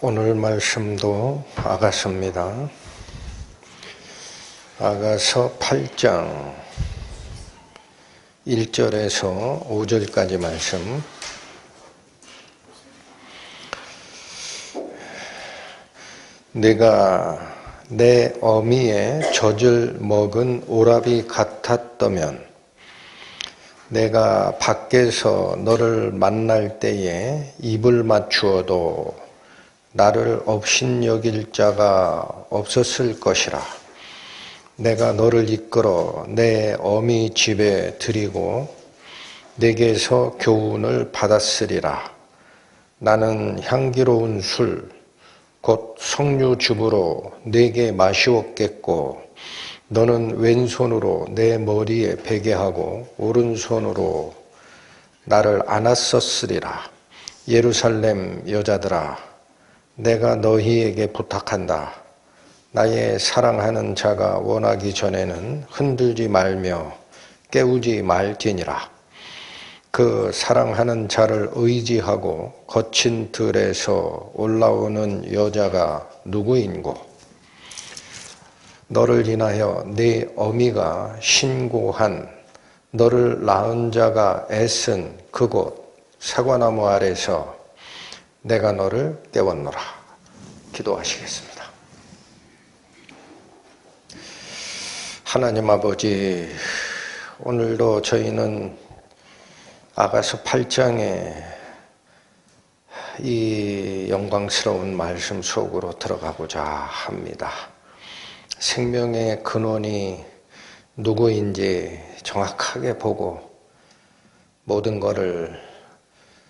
오늘 말씀도 아가서입니다. 아가서 8장 1절에서 5절까지 말씀. 내가 내 어미의 젖을 먹은 오라비 같았더면 내가 밖에서 너를 만날 때에 입을 맞추어도 나를 업신여길 자가 없었을 것이라. 내가 너를 이끌어 내 어미 집에 들이고 내게서 교훈을 받았으리라. 나는 향기로운 술 곧 석류즙으로 네게 마시었겠고 너는 왼손으로 내 머리에 베게 하고 오른손으로 나를 안았었으리라. 예루살렘 여자들아, 내가 너희에게 부탁한다. 나의 사랑하는 자가 원하기 전에는 흔들지 말며 깨우지 말지니라. 그 사랑하는 자를 의지하고 거친 들에서 올라오는 여자가 누구인고? 너를 인하여 네 어미가 신고한 너를 낳은 자가 애쓴 그곳 사과나무 아래서 내가 너를 깨웠노라. 기도하시겠습니다. 하나님 아버지, 오늘도 저희는 아가서 8장에 이 영광스러운 말씀 속으로 들어가고자 합니다. 생명의 근원이 누구인지 정확하게 보고 모든 것을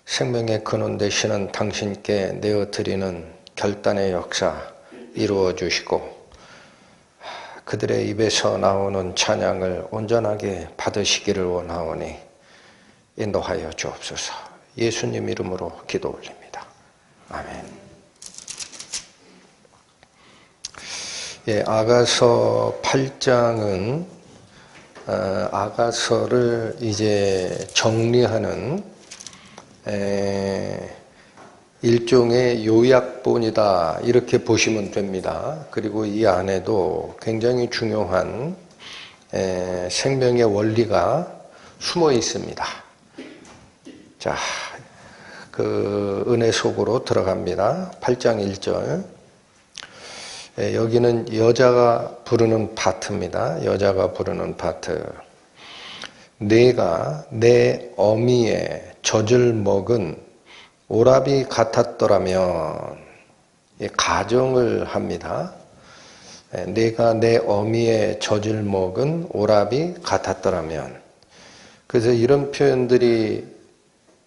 생명의 근원 되시는 당신께 내어드리는 결단의 역사 이루어 주시고 그들의 입에서 나오는 찬양을 온전하게 받으시기를 원하오니 인도하여 주옵소서. 예수님 이름으로 기도 올립니다. 아멘. 아가서 8장은 아가서를 이제 정리하는 일종의 요약본이다 이렇게 보시면 됩니다. 그리고 이 안에도 굉장히 중요한 생명의 원리가 숨어 있습니다. 자, 그 은혜 속으로 들어갑니다. 8장 1절. 여기는 여자가 부르는 파트입니다. 여자가 부르는 파트. 내가 내 어미의 젖을 먹은 오라비 같았더라면, 가정을 합니다. 내가 내 어미의 젖을 먹은 오라비 같았더라면. 그래서 이런 표현들이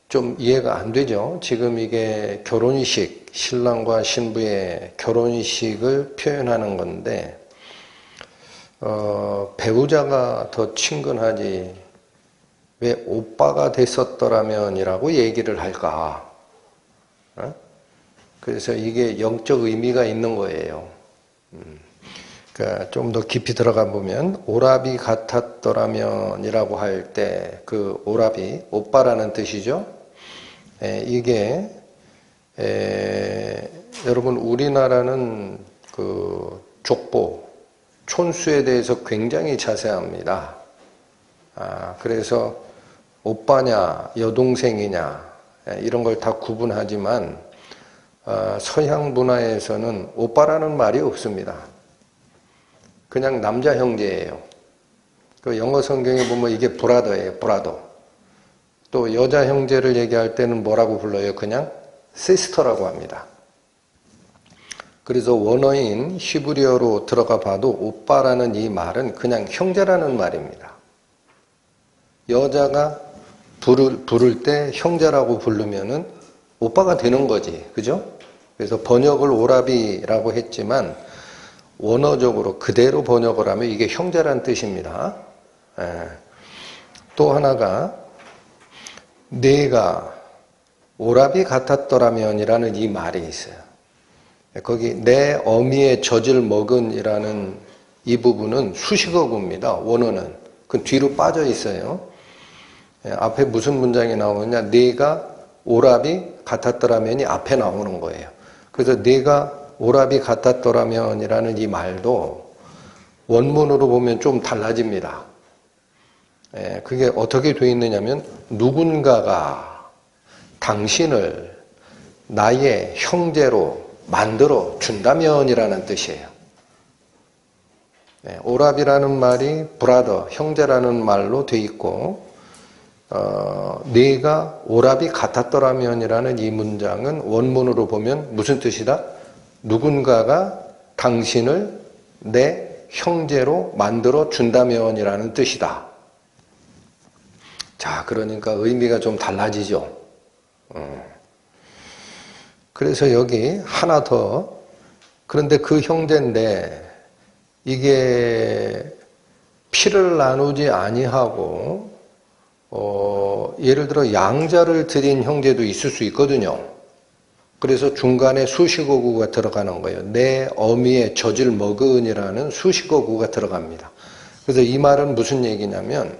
좀 이해가 안 되죠. 지금 이게 결혼식, 신랑과 신부의 결혼식을 표현하는 건데 배우자가 더 친근하지 왜 오빠가 됐었더라면 이라고 얘기를 할까? 그래서 이게 영적 의미가 있는 거예요. 그러니까 좀 더 깊이 들어가 보면 오라비 같았더라면 이라고 할 때 그 오라비, 오빠라는 뜻이죠. 이게 여러분 우리나라는 그 족보, 촌수에 대해서 굉장히 자세합니다. 그래서 오빠냐 여동생이냐 이런 걸 다 구분하지만 서양 문화에서는 오빠라는 말이 없습니다. 그냥 남자 형제예요. 그 영어 성경에 보면 이게 브라더예요. 브라더. 또 여자 형제를 얘기할 때는 뭐라고 불러요? 그냥 시스터라고 합니다. 그래서 원어인 히브리어로 들어가 봐도 오빠라는 이 말은 그냥 형제라는 말입니다. 여자가 부를 때 형제라고 부르면은 오빠가 되는 거지. 그죠? 그래서 번역을 오라비라고 했지만 원어적으로 그대로 번역을 하면 이게 형제란 뜻입니다. 또 하나가 내가 오라비 같았더라면 이라는 이 말이 있어요. 거기 내 어미의 젖을 먹은 이라는 이 부분은 수식어구입니다. 원어는. 그 뒤로 빠져 있어요. 앞에 무슨 문장이 나오느냐. 네가 오라비 같았더라면이 앞에 나오는 거예요. 그래서 네가 오라비 같았더라면이라는 이 말도 원문으로 보면 좀 달라집니다. 그게 어떻게 되어 있느냐면 누군가가 당신을 나의 형제로 만들어 준다면이라는 뜻이에요. 오라비라는 말이 브라더, 형제라는 말로 되어 있고 네가 오라비 같았더라면이라는 이 문장은 원문으로 보면 무슨 뜻이다? 누군가가 당신을 내 형제로 만들어 준다면이라는 뜻이다. 자, 그러니까 의미가 좀 달라지죠. 그래서 여기 하나 더, 그런데 그 형제인데 이게 피를 나누지 아니하고 예를 들어 양자를 드린 형제도 있을 수 있거든요. 그래서 중간에 수식어구가 들어가는 거예요. 내 어미의 젖을 먹은이라는 수식어구가 들어갑니다. 그래서 이 말은 무슨 얘기냐면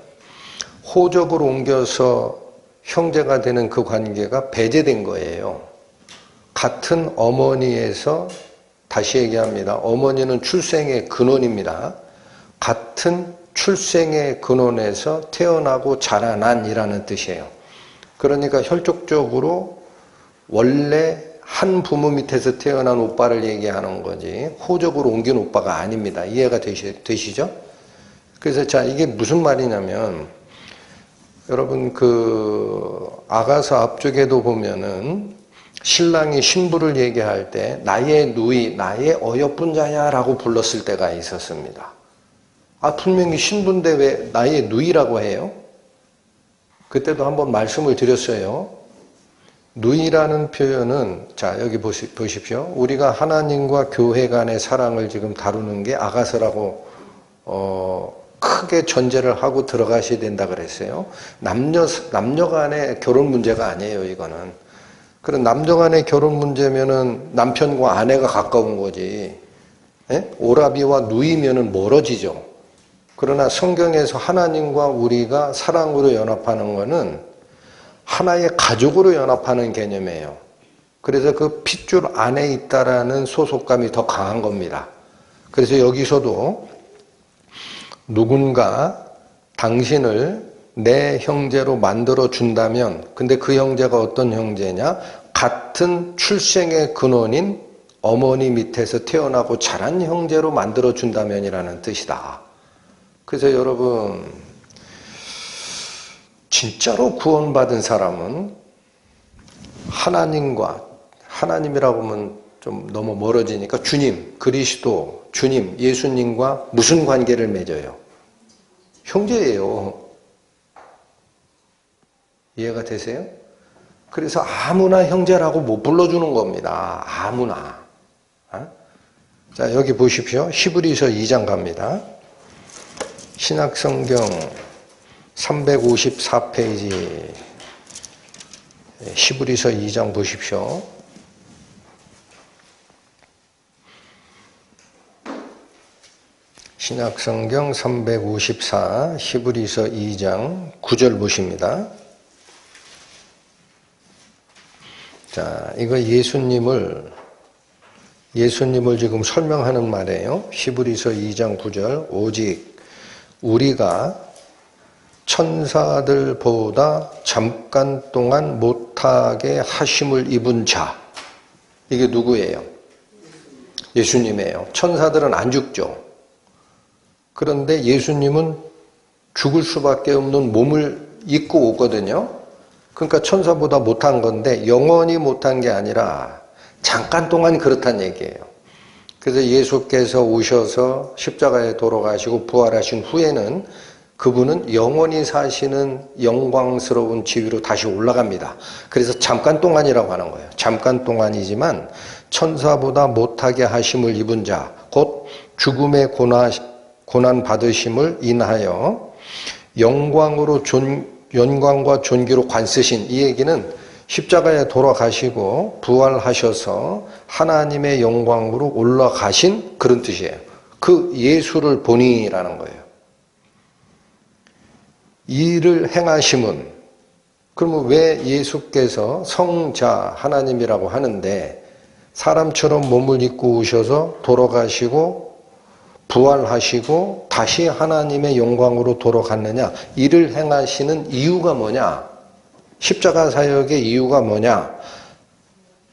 호적으로 옮겨서 형제가 되는 그 관계가 배제된 거예요. 같은 어머니에서, 다시 얘기합니다. 어머니는 출생의 근원입니다. 같은 출생의 근원에서 태어나고 자라난이라는 뜻이에요. 그러니까 혈족적으로 원래 한 부모 밑에서 태어난 오빠를 얘기하는 거지 호적으로 옮긴 오빠가 아닙니다. 이해가 되시죠? 그래서 자, 이게 무슨 말이냐면 여러분 그 아가서 앞쪽에도 보면은 신랑이 신부를 얘기할 때 나의 누이, 나의 어여쁜자야 라고 불렀을 때가 있었습니다. 분명히 신부인데 왜 나의 누이라고 해요? 그때도 한번 말씀을 드렸어요. 누이라는 표현은, 자, 여기 보십시오. 우리가 하나님과 교회 간의 사랑을 지금 다루는 게 아가서라고, 크게 전제를 하고 들어가셔야 된다 그랬어요. 남녀 간의 결혼 문제가 아니에요, 이거는. 그런 남녀 간의 결혼 문제면은 남편과 아내가 가까운 거지. 오라비와 누이면은 멀어지죠. 그러나 성경에서 하나님과 우리가 사랑으로 연합하는 거는 하나의 가족으로 연합하는 개념이에요. 그래서 그 핏줄 안에 있다라는 소속감이 더 강한 겁니다. 그래서 여기서도 누군가 당신을 내 형제로 만들어 준다면, 근데 그 형제가 어떤 형제냐? 같은 출생의 근원인 어머니 밑에서 태어나고 자란 형제로 만들어 준다면이라는 뜻이다. 그래서 여러분, 진짜로 구원받은 사람은 하나님이라고 하면 좀 너무 멀어지니까 주님, 그리스도, 주님, 예수님과 무슨 관계를 맺어요? 형제예요. 이해가 되세요? 그래서 아무나 형제라고 못 불러주는 겁니다. 아무나. 자, 여기 보십시오. 히브리서 2장 갑니다. 신약성경 354페이지 히브리서 2장 보십시오. 신약성경 354 히브리서 2장 9절 보십니다. 자, 이거 예수님을 지금 설명하는 말이에요. 히브리서 2장 9절. 오직 우리가 천사들보다 잠깐 동안 못하게 하심을 입은 자. 이게 누구예요? 예수님이에요. 천사들은 안 죽죠. 그런데 예수님은 죽을 수밖에 없는 몸을 입고 오거든요. 그러니까 천사보다 못한 건데 영원히 못한 게 아니라 잠깐 동안 그렇단 얘기예요. 그래서 예수께서 오셔서 십자가에 돌아가시고 부활하신 후에는 그분은 영원히 사시는 영광스러운 지위로 다시 올라갑니다. 그래서 잠깐 동안이라고 하는 거예요. 잠깐 동안이지만 천사보다 못하게 하심을 입은 자, 곧 죽음의 고난 받으심을 인하여 영광과 존귀로 관쓰신, 이 얘기는 십자가에 돌아가시고 부활하셔서 하나님의 영광으로 올라가신 그런 뜻이에요. 그 예수를 보니라는 거예요. 이를 행하심은, 그러면 왜 예수께서 성자 하나님이라고 하는데 사람처럼 몸을 입고 오셔서 돌아가시고 부활하시고 다시 하나님의 영광으로 돌아갔느냐? 이를 행하시는 이유가 뭐냐? 십자가 사역의 이유가 뭐냐?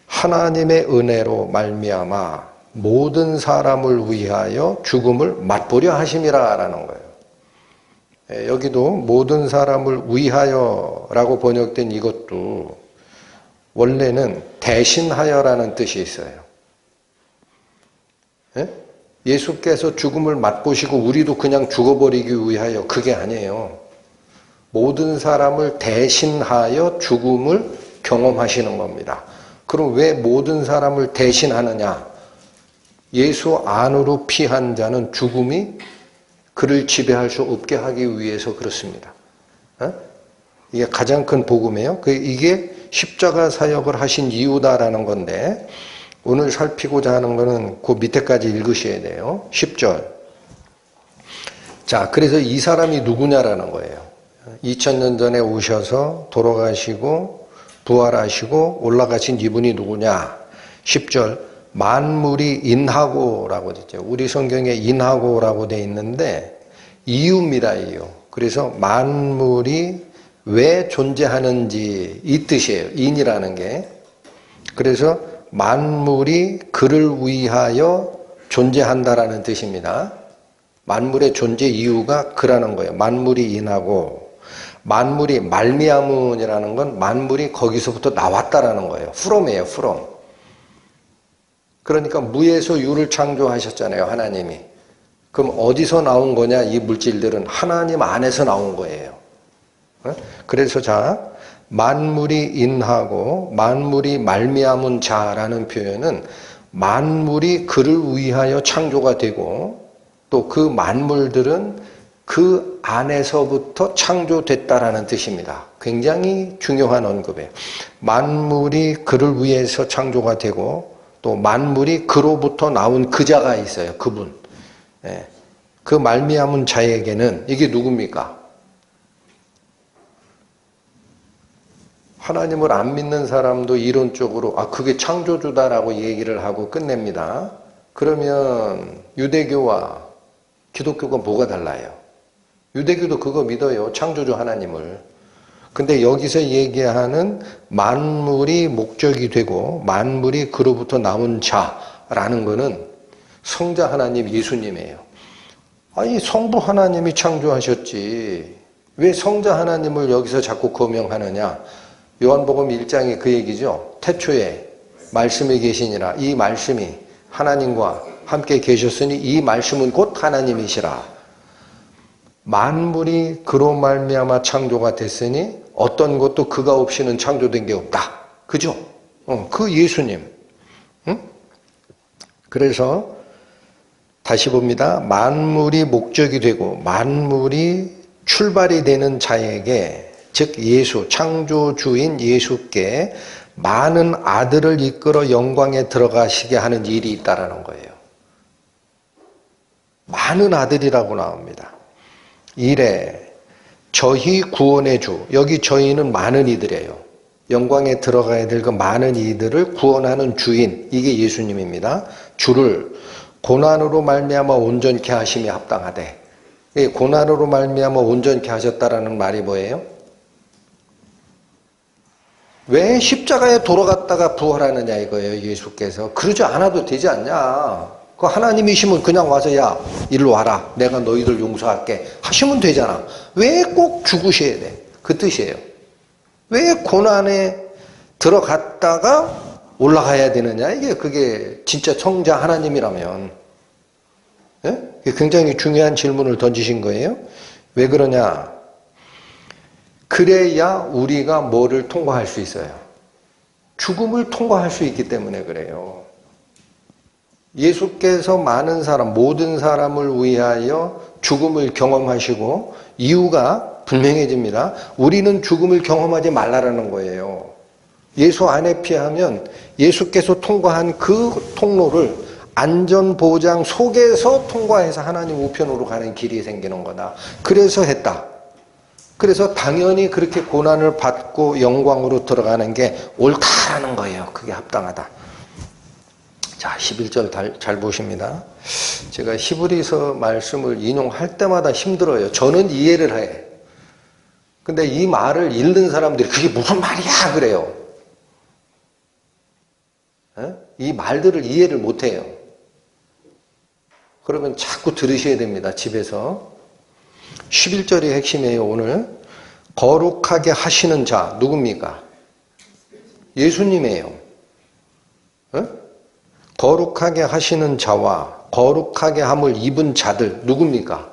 하나님의 은혜로 말미암아 모든 사람을 위하여 죽음을 맛보려 하심이라라는 거예요. 여기도 모든 사람을 위하여라고 번역된 이것도 원래는 대신하여라는 뜻이 있어요. 예수께서 죽음을 맛보시고 우리도 그냥 죽어버리기 위하여, 그게 아니에요. 모든 사람을 대신하여 죽음을 경험하시는 겁니다. 그럼 왜 모든 사람을 대신하느냐? 예수 안으로 피한 자는 죽음이 그를 지배할 수 없게 하기 위해서 그렇습니다. 이게 가장 큰 복음이에요. 이게 십자가 사역을 하신 이유다라는 건데, 오늘 살피고자 하는 거는 그 밑에까지 읽으셔야 돼요. 10절. 자, 그래서 이 사람이 누구냐라는 거예요. 2000년 전에 오셔서 돌아가시고 부활하시고 올라가신 이분이 누구냐? 10절. 만물이 인하고라고 되죠. 우리 성경에 인하고라고 돼 있는데 이유입니다, 이유. 그래서 만물이 왜 존재하는지 이 뜻이에요. 인이라는 게. 그래서 만물이 그를 위하여 존재한다라는 뜻입니다. 만물의 존재 이유가 그라는 거예요. 만물이 인하고, 만물이 말미암은이라는 건 만물이 거기서부터 나왔다라는 거예요. from이에요, from. 그러니까 무에서 유를 창조하셨잖아요, 하나님이. 그럼 어디서 나온 거냐? 이 물질들은 하나님 안에서 나온 거예요. 그래서 자, 만물이 인하고 만물이 말미암은 자라는 표현은 만물이 그를 위하여 창조가 되고 또 그 만물들은 그 안에서부터 창조됐다라는 뜻입니다. 굉장히 중요한 언급이에요. 만물이 그를 위해서 창조가 되고 또 만물이 그로부터 나온 그 자가 있어요. 그분. 그 말미암은 자에게는 이게 누굽니까? 하나님을 안 믿는 사람도 이론적으로 그게 창조주다라고 얘기를 하고 끝냅니다. 그러면 유대교와 기독교가 뭐가 달라요? 유대교도 그거 믿어요. 창조주 하나님을. 근데 여기서 얘기하는 만물이 목적이 되고 만물이 그로부터 나온 자라는 거는 성자 하나님 예수님이에요. 아니 성부 하나님이 창조하셨지. 왜 성자 하나님을 여기서 자꾸 거명하느냐? 요한복음 1장이 그 얘기죠. 태초에 말씀이 계시니라. 이 말씀이 하나님과 함께 계셨으니 이 말씀은 곧 하나님이시라. 만물이 그로 말미암아 창조가 됐으니 어떤 것도 그가 없이는 창조된 게 없다. 그죠? 그 예수님. 응? 그래서 다시 봅니다. 만물이 목적이 되고 만물이 출발이 되는 자에게, 즉 예수, 창조주인 예수께 많은 아들을 이끌어 영광에 들어가시게 하는 일이 있다라는 거예요. 많은 아들이라고 나옵니다. 이래 저희 구원의 주, 여기 저희는 많은 이들이에요. 영광에 들어가야 될 그 많은 이들을 구원하는 주인, 이게 예수님입니다. 주를 고난으로 말미암아 온전케 하심이 합당하되, 고난으로 말미암아 온전케 하셨다라는 말이 뭐예요? 왜 십자가에 돌아갔다가 부활하느냐 이거예요. 예수께서. 그러지 않아도 되지 않냐. 그 하나님이시면 그냥 와서 야 일로 와라. 내가 너희들 용서할게 하시면 되잖아. 왜 꼭 죽으셔야 돼? 그 뜻이에요. 왜 고난에 들어갔다가 올라가야 되느냐. 그게 진짜 성자 하나님이라면. 예? 굉장히 중요한 질문을 던지신 거예요. 왜 그러냐. 그래야 우리가 뭐를 통과할 수 있어요? 죽음을 통과할 수 있기 때문에 그래요. 예수께서 많은 사람, 모든 사람을 위하여 죽음을 경험하시고 이유가 분명해집니다. 우리는 죽음을 경험하지 말라라는 거예요. 예수 안에 피하면 예수께서 통과한 그 통로를 안전보장 속에서 통과해서 하나님 우편으로 가는 길이 생기는 거다. 그래서 했다. 그래서 당연히 그렇게 고난을 받고 영광으로 들어가는 게 옳다라는 거예요. 그게 합당하다. 자, 11절 잘 보십니다. 제가 히브리서 말씀을 인용할 때마다 힘들어요. 저는 이해를 해. 근데 이 말을 읽는 사람들이 그게 무슨 말이야 그래요. 이 말들을 이해를 못해요. 그러면 자꾸 들으셔야 됩니다. 집에서. 11절이 핵심이에요. 오늘 거룩하게 하시는 자 누굽니까? 예수님이에요. 거룩하게 하시는 자와 거룩하게 함을 입은 자들 누굽니까?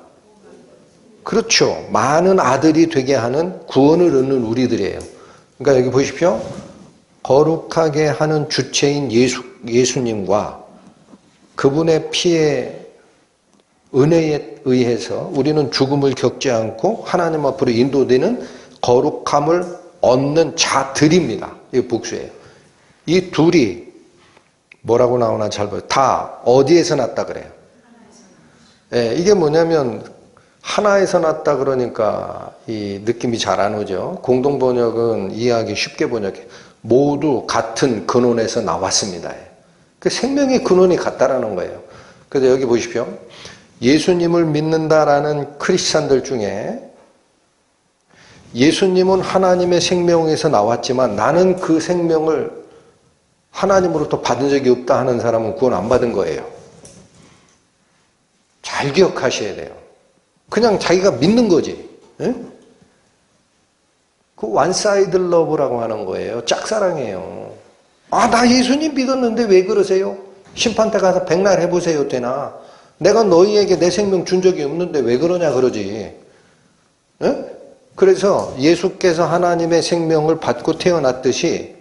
그렇죠. 많은 아들이 되게 하는 구원을 얻는 우리들이에요. 그러니까 여기 보십시오. 거룩하게 하는 주체인 예수님과 그분의 피의 은혜에 의해서 우리는 죽음을 겪지 않고 하나님 앞으로 인도되는 거룩함을 얻는 자들입니다. 이게 복수예요. 이 둘이 뭐라고 나오나 잘 보세요. 다 어디에서 났다 그래요? 예, 이게 뭐냐면 하나에서 났다 그러니까 이 느낌이 잘 안 오죠. 공동 번역은 이해하기 쉽게 번역해. 모두 같은 근원에서 나왔습니다. 그 생명의 근원이 같다라는 거예요. 그래서 여기 보십시오. 예수님을 믿는다라는 크리스찬들 중에 예수님은 하나님의 생명에서 나왔지만 나는 그 생명을 하나님으로부터 받은 적이 없다 하는 사람은 구원 안 받은 거예요. 잘 기억하셔야 돼요. 그냥 자기가 믿는 거지. 에? 그 원사이드 러브라고 하는 거예요. 짝사랑이에요. 아, 나 예수님 믿었는데 왜 그러세요? 심판 때 가서 백날 해보세요 되나? 내가 너희에게 내 생명 준 적이 없는데 왜 그러냐 그러지. 에? 그래서 예수께서 하나님의 생명을 받고 태어났듯이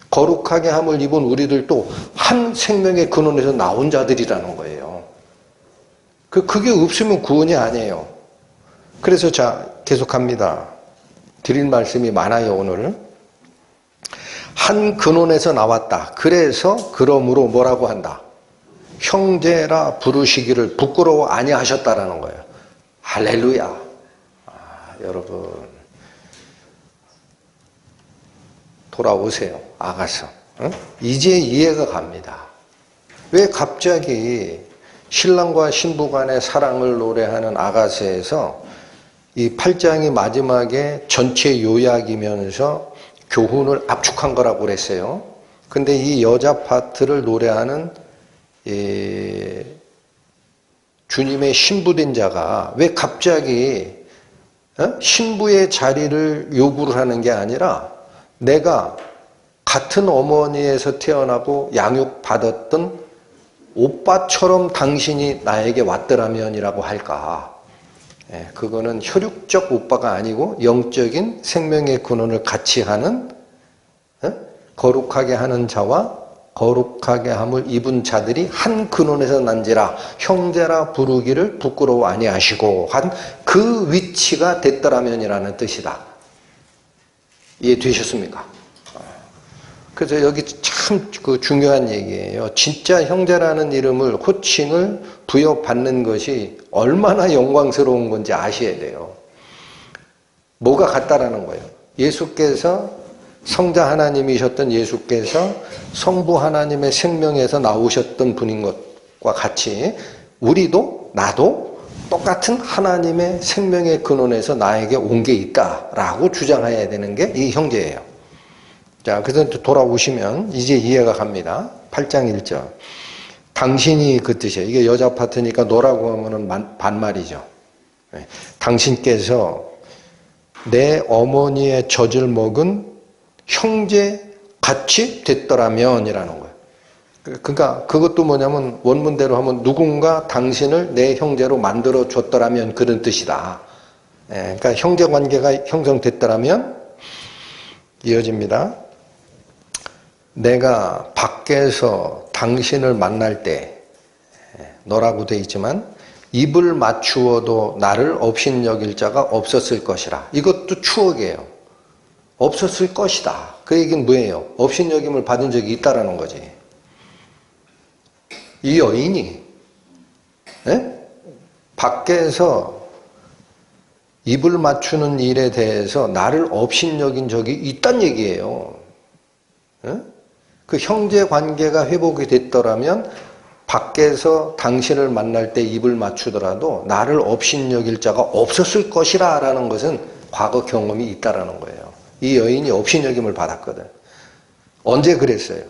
거룩하게 함을 입은 우리들도 한 생명의 근원에서 나온 자들이라는 거예요. 그게 없으면 구원이 아니에요. 그래서 자, 계속합니다. 드릴 말씀이 많아요, 오늘. 한 근원에서 나왔다. 그래서 그러므로 뭐라고 한다? 형제라 부르시기를 부끄러워 아니하셨다라는 거예요. 할렐루야. 여러분 돌아오세요. 아가서. 이제 이해가 갑니다. 왜 갑자기 신랑과 신부 간의 사랑을 노래하는 아가서에서 이 8장이 마지막에 전체 요약이면서 교훈을 압축한 거라고 그랬어요. 근데 이 여자 파트를 노래하는 주님의 신부된 자가 왜 갑자기 신부의 자리를 요구를 하는 게 아니라 내가 같은 어머니에서 태어나고 양육받았던 오빠처럼 당신이 나에게 왔더라면이라고 할까. 그거는 혈육적 오빠가 아니고 영적인 생명의 근원을 같이 하는 거룩하게 하는 자와 거룩하게 함을 입은 자들이 한 근원에서 난지라 형제라 부르기를 부끄러워 아니하시고 한 그 위치가 됐더라면이라는 뜻이다. 이해되셨습니까? 그래서 여기 참 중요한 얘기예요. 진짜 형제라는 이름을 호칭을 부여받는 것이 얼마나 영광스러운 건지 아셔야 돼요. 뭐가 같다라는 거예요. 예수께서 성자 하나님이셨던 예수께서 성부 하나님의 생명에서 나오셨던 분인 것과 같이 우리도 나도 똑같은 하나님의 생명의 근원에서 나에게 온 게 있다라고 주장해야 되는 게 이 형제예요. 자, 그래서 돌아오시면 이제 이해가 갑니다. 8장 1절. 당신이 그 뜻이에요. 이게 여자 파트니까 너라고 하면은 반말이죠. 당신께서 내 어머니의 젖을 먹은 형제 같이 됐더라면 이라는 거예요. 그러니까 그것도 뭐냐면 원문대로 하면 누군가 당신을 내 형제로 만들어 줬더라면 그런 뜻이다. 그러니까 형제 관계가 형성됐더라면 이어집니다. 내가 밖에서 당신을 만날 때 너라고 돼 있지만 입을 맞추어도 나를 업신여길 자가 없었을 것이라. 이것도 추억이에요. 없었을 것이다. 그 얘기는 뭐예요? 업신여김을 받은 적이 있다라는 거지. 이 여인이 밖에서 입을 맞추는 일에 대해서 나를 업신여긴 적이 있단 얘기예요. 그 형제 관계가 회복이 됐더라면 밖에서 당신을 만날 때 입을 맞추더라도 나를 업신여길 자가 없었을 것이라 라는 것은 과거 경험이 있다라는 거예요. 이 여인이 업신여김을 받았거든. 언제 그랬어요?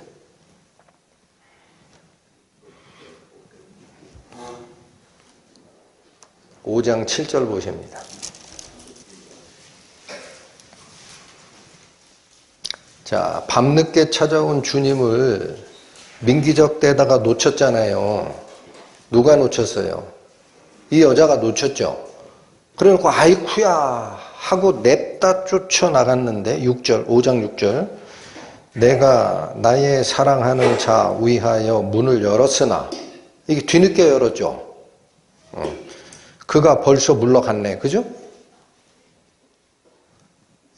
5장 7절 보십니다. 자, 밤늦게 찾아온 주님을 민기적 때다가 놓쳤잖아요. 누가 놓쳤어요? 이 여자가 놓쳤죠. 그러니까 아이쿠야 하고 냅다 쫓아나갔는데 6절, 5장 6절 내가 나의 사랑하는 자 위하여 문을 열었으나 이게 뒤늦게 열었죠. 그가 벌써 물러갔네. 그죠?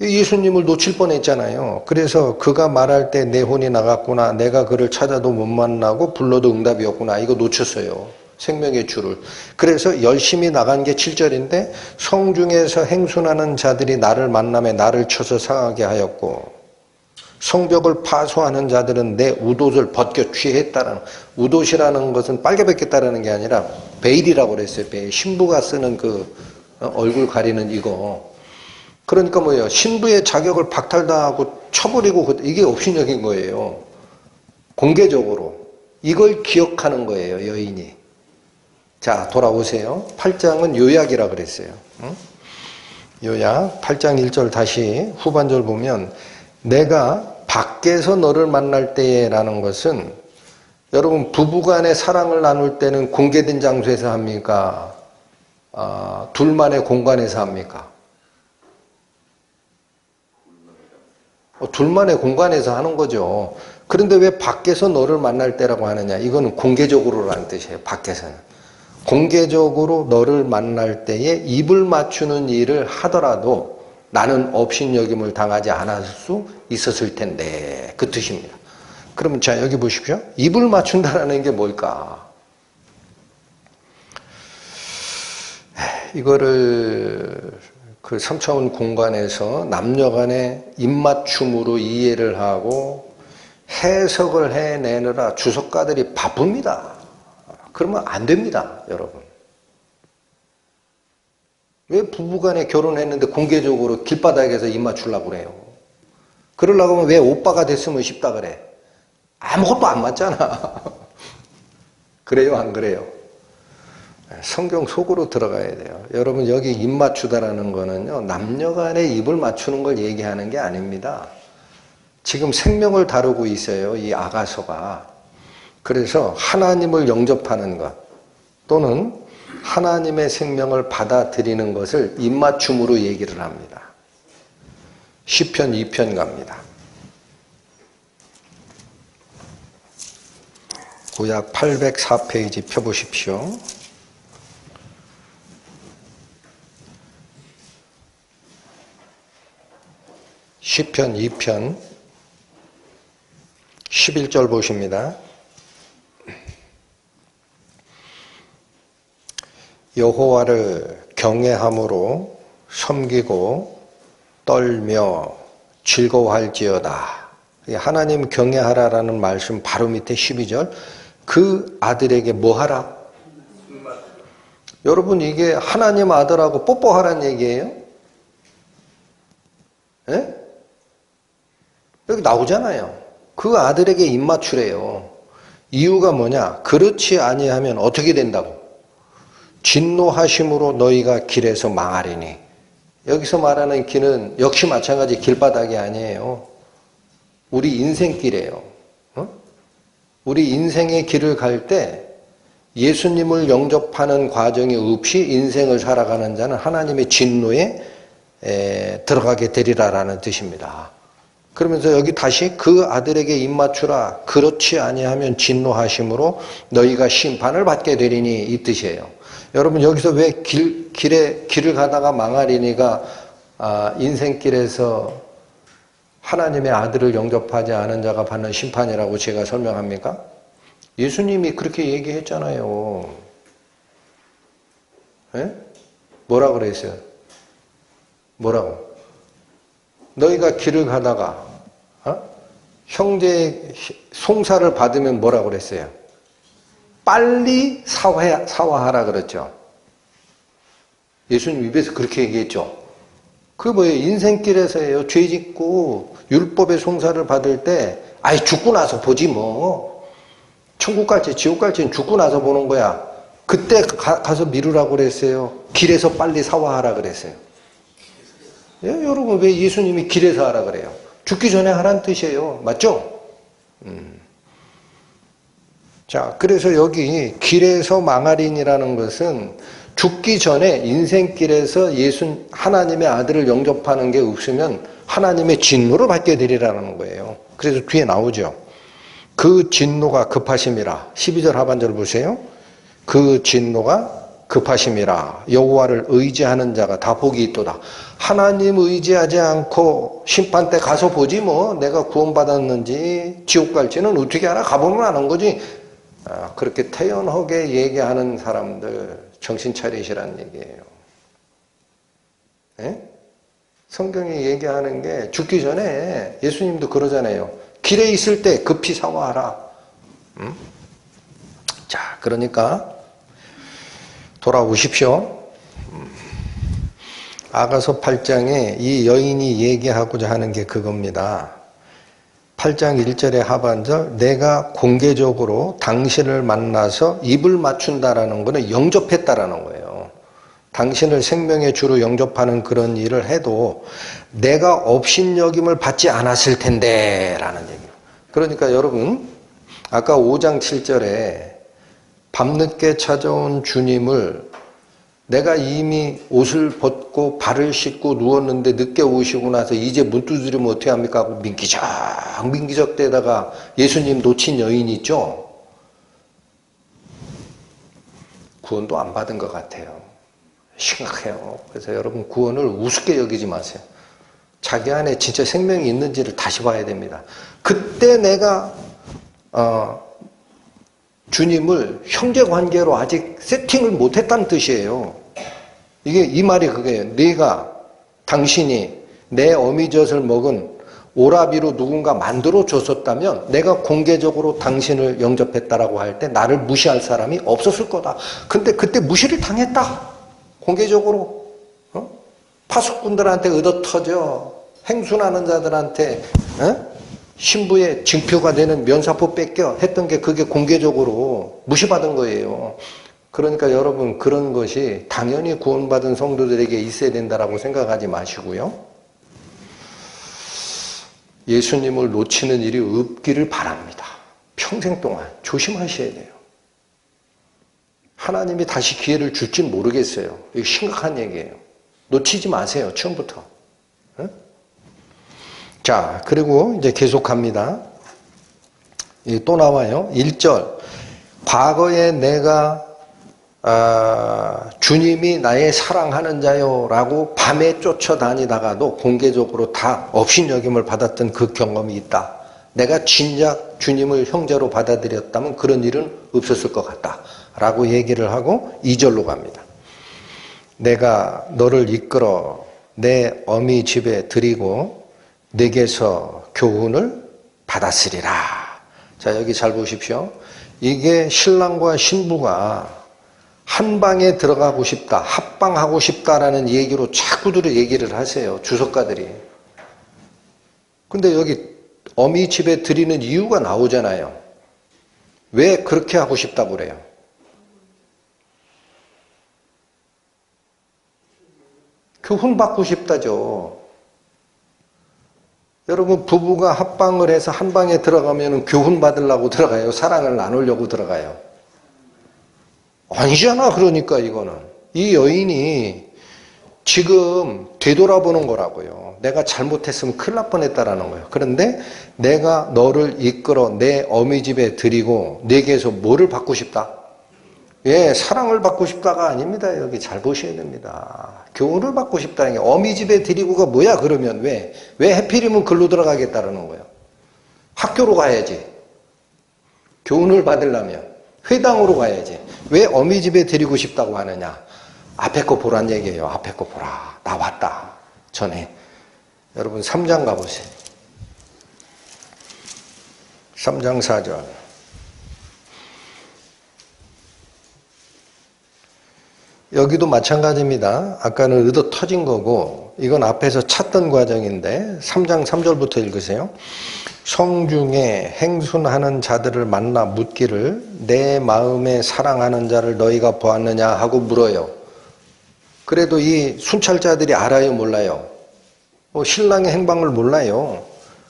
예수님을 놓칠 뻔했잖아요. 그래서 그가 말할 때 내 혼이 나갔구나. 내가 그를 찾아도 못 만나고 불러도 응답이 없구나. 이거 놓쳤어요. 생명의 줄을. 그래서 열심히 나간 게 7절인데 성중에서 행순하는 자들이 나를 만남에 나를 쳐서 상하게 하였고 성벽을 파소하는 자들은 내 웃옷을 벗겨 취했다는, 웃옷이라는 것은 빨개 벗겼다는 게 아니라 베일이라고 그랬어요. 베일. 신부가 쓰는 그 얼굴 가리는 이거. 그러니까 뭐예요? 신부의 자격을 박탈당하고 쳐버리고 이게 업신여긴 거예요. 공개적으로. 이걸 기억하는 거예요, 여인이. 자, 돌아오세요. 8장은 요약이라 그랬어요. 요약. 8장 1절 다시 후반절 보면 내가 밖에서 너를 만날 때에 라는 것은 여러분 부부간의 사랑을 나눌 때는 공개된 장소에서 합니까? 둘만의 공간에서 합니까? 둘만의 공간에서 하는 거죠. 그런데 왜 밖에서 너를 만날 때라고 하느냐? 이거는 공개적으로라는 뜻이에요. 밖에서는. 공개적으로 너를 만날 때에 입을 맞추는 일을 하더라도 나는 업신여김을 당하지 않을 수 있었을 텐데 그 뜻입니다. 그러면 자 여기 보십시오. 입을 맞춘다는 게 뭘까? 이거를 그 3차원 공간에서 남녀 간의 입맞춤으로 이해를 하고 해석을 해내느라 주석가들이 바쁩니다. 그러면 안 됩니다, 여러분. 왜 부부간에 결혼했는데 공개적으로 길바닥에서 입 맞추려고 그래요? 그러려고 하면 왜 오빠가 됐으면 쉽다 그래? 아무것도 안 맞잖아. 그래요, 안 그래요? 성경 속으로 들어가야 돼요. 여러분 여기 입 맞추다라는 거는요. 남녀 간에 입을 맞추는 걸 얘기하는 게 아닙니다. 지금 생명을 다루고 있어요. 이 아가서가. 그래서 하나님을 영접하는 것 또는 하나님의 생명을 받아들이는 것을 입맞춤으로 얘기를 합니다. 시편 2편 갑니다. 구약 804페이지 펴보십시오. 시편 2편 11절 보십니다. 여호와를 경외함으로 섬기고 떨며 즐거워할지어다. 하나님 경외하라라는 말씀 바로 밑에 12절. 그 아들에게 뭐 하라? 여러분 이게 하나님 아들하고 뽀뽀하라는 얘기예요? 예? 여기 나오잖아요. 그 아들에게 입맞추래요. 이유가 뭐냐? 그렇지 아니하면 어떻게 된다고? 진노하심으로 너희가 길에서 망하리니. 여기서 말하는 길은 역시 마찬가지 길바닥이 아니에요. 우리 인생길이에요. 우리 인생의 길을 갈 때 예수님을 영접하는 과정이 없이 인생을 살아가는 자는 하나님의 진노에 들어가게 되리라라는 뜻입니다. 그러면서 여기 다시 그 아들에게 입맞추라. 그렇지 아니하면 진노하심으로 너희가 심판을 받게 되리니 이 뜻이에요. 여러분 여기서 왜 길을 가다가 망하리니가 인생길에서 하나님의 아들을 영접하지 않은 자가 받는 심판이라고 제가 설명합니까? 예수님이 그렇게 얘기했잖아요. 예? 뭐라 그랬어요? 뭐라고? 너희가 길을 가다가 형제 송사를 받으면 뭐라고 그랬어요? 빨리 사화하라 그랬죠. 예수님 입에서 그렇게 얘기했죠. 그게 뭐예요? 인생길에서예요. 죄 짓고 율법의 송사를 받을 때 아이 죽고 나서 보지 뭐. 천국 갈지 지옥 갈지는 죽고 나서 보는 거야. 그때 가서 미루라고 그랬어요. 길에서 빨리 사화하라 그랬어요. 예, 여러분 왜 예수님이 길에서 하라 그래요? 죽기 전에 하라는 뜻이에요. 맞죠? 자, 그래서 여기 길에서 망할인이라는 것은 죽기 전에 인생길에서 하나님의 아들을 영접하는 게 없으면 하나님의 진노를 받게 되리라는 거예요. 그래서 뒤에 나오죠. 그 진노가 급하심이라. 12절 하반절 보세요. 그 진노가 급하심이라. 여호와를 의지하는 자가 다 복이 있도다. 하나님 의지하지 않고 심판 때 가서 보지 뭐. 내가 구원받았는지 지옥 갈지는 어떻게 알아? 가보면 아는 거지. 그렇게 태연하게 얘기하는 사람들 정신 차리시라는 얘기예요. 네? 성경이 얘기하는 게 죽기 전에 예수님도 그러잖아요. 길에 있을 때 급히 사화하라. 자, 그러니까 돌아오십시오. 아가서 8장에 이 여인이 얘기하고자 하는 게 그겁니다. 8장 1절의 하반절, 내가 공개적으로 당신을 만나서 입을 맞춘다라는 것은 영접했다라는 거예요. 당신을 생명의 주로 영접하는 그런 일을 해도 내가 업신여김을 받지 않았을 텐데 라는 얘기예요. 그러니까 여러분 아까 5장 7절에 밤늦게 찾아온 주님을 내가 이미 옷을 벗고 발을 씻고 누웠는데 늦게 오시고 나서 이제 문 두드리면 어떻게 합니까? 하고 민기적 대다가 예수님 놓친 여인 있죠? 구원도 안 받은 것 같아요. 심각해요. 그래서 여러분 구원을 우습게 여기지 마세요. 자기 안에 진짜 생명이 있는지를 다시 봐야 됩니다. 그때 내가 주님을 형제관계로 아직 세팅을 못했다는 뜻이에요. 이 말이 그게요. 당신이 내 어미젖을 먹은 오라비로 누군가 만들어 줬었다면 내가 공개적으로 당신을 영접했다라고 할 때 나를 무시할 사람이 없었을 거다. 근데 그때 무시를 당했다. 공개적으로. 파수꾼들한테 얻어터져 행순하는 자들한테 신부의 증표가 되는 면사포 뺏겨 했던 게 그게 공개적으로 무시받은 거예요. 그러니까 여러분 그런 것이 당연히 구원받은 성도들에게 있어야 된다라고 생각하지 마시고요. 예수님을 놓치는 일이 없기를 바랍니다. 평생 동안 조심하셔야 돼요. 하나님이 다시 기회를 줄지 모르겠어요. 이거 심각한 얘기예요. 놓치지 마세요. 처음부터. 자, 그리고 이제 계속합니다. 또 나와요. 1절. 과거에 내가 주님이 나의 사랑하는 자요 라고 밤에 쫓아다니다가도 공개적으로 다 업신여김을 받았던 그 경험이 있다. 내가 진작 주님을 형제로 받아들였다면 그런 일은 없었을 것 같다 라고 얘기를 하고 2절로 갑니다. 내가 너를 이끌어 내 어미 집에 들이고 내게서 교훈을 받았으리라. 자, 여기 잘 보십시오. 이게 신랑과 신부가 한 방에 들어가고 싶다, 합방하고 싶다라는 얘기로 자꾸들 얘기를 하세요. 주석가들이. 근데 여기 어미 집에 들이는 이유가 나오잖아요. 왜 그렇게 하고 싶다고 그래요? 교훈 받고 싶다죠. 여러분 부부가 합방을 해서 한 방에 들어가면 교훈 받으려고 들어가요? 사랑을 나누려고 들어가요? 아니잖아. 그러니까 이거는 이 여인이 지금 되돌아보는 거라고요. 내가 잘못했으면 큰일 날 뻔했다라는 거예요. 그런데 내가 너를 이끌어 내 어미 집에 들이고 내게서 뭐를 받고 싶다? 예, 사랑을 받고 싶다가 아닙니다. 여기 잘 보셔야 됩니다. 교훈을 받고 싶다는 게 어미 집에 들이고가 뭐야? 그러면 왜 해필이면 글로 들어가겠다라는 거예요? 학교로 가야지. 교훈을 받으려면 회당으로 가야지. 왜 어미 집에 데리고 싶다고 하느냐? 앞에 거 보란 얘기예요. 앞에 거 보라. 나 왔다. 전에. 여러분 3장 가보세요. 3장 4절. 여기도 마찬가지입니다. 아까는 의도 터진 거고 이건 앞에서 찾던 과정인데 3장 3절부터 읽으세요. 성중에 행순하는 자들을 만나 묻기를 내 마음에 사랑하는 자를 너희가 보았느냐 하고 물어요. 그래도 이 순찰자들이 알아요, 몰라요? 신랑의 행방을 몰라요.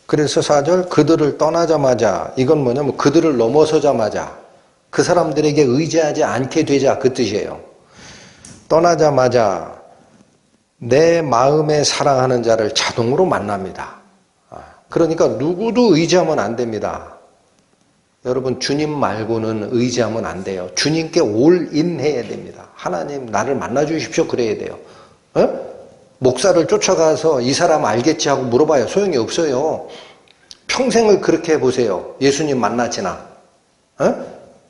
그래서 4절 그들을 떠나자마자 이건 뭐냐면 그들을 넘어서자마자 그 사람들에게 의지하지 않게 되자 그 뜻이에요. 떠나자마자 내 마음에 사랑하는 자를 자동으로 만납니다. 그러니까 누구도 의지하면 안 됩니다. 여러분 주님 말고는 의지하면 안 돼요. 주님께 올인해야 됩니다. 하나님 나를 만나주십시오 그래야 돼요. 목사를 쫓아가서 이 사람 알겠지 하고 물어봐요. 소용이 없어요. 평생을 그렇게 해보세요. 예수님 만나지나.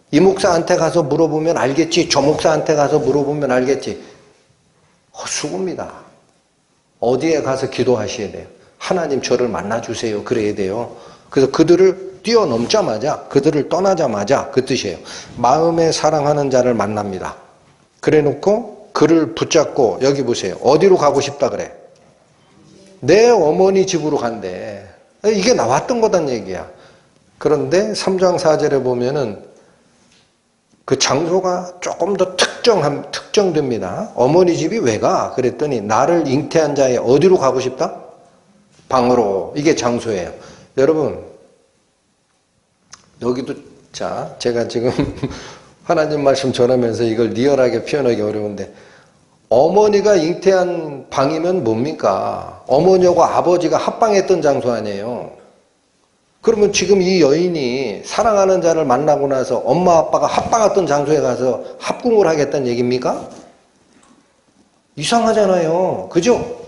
이 목사한테 가서 물어보면 알겠지. 저 목사한테 가서 물어보면 알겠지. 헛수고입니다. 어디에 가서 기도하셔야 돼요. 하나님 저를 만나주세요. 그래야 돼요. 그래서 그들을 뛰어넘자마자 그들을 떠나자마자 그 뜻이에요. 마음에 사랑하는 자를 만납니다. 그래 놓고 그를 붙잡고 여기 보세요. 어디로 가고 싶다 그래? 내 어머니 집으로 간대. 이게 나왔던 거단 얘기야. 그런데 3장 4절에 보면은 그 장소가 조금 더 특정됩니다. 어머니 집이 왜 가? 그랬더니 나를 잉태한 자의 어디로 가고 싶다? 방으로. 이게 장소예요. 여러분 여기도 자 제가 지금 하나님 말씀 전하면서 이걸 리얼하게 표현하기 어려운데 어머니가 잉태한 방이면 뭡니까? 어머니하고 아버지가 합방했던 장소 아니에요. 그러면 지금 이 여인이 사랑하는 자를 만나고 나서 엄마 아빠가 합방했던 장소에 가서 합궁을 하겠다는 얘기입니까? 이상하잖아요. 그죠?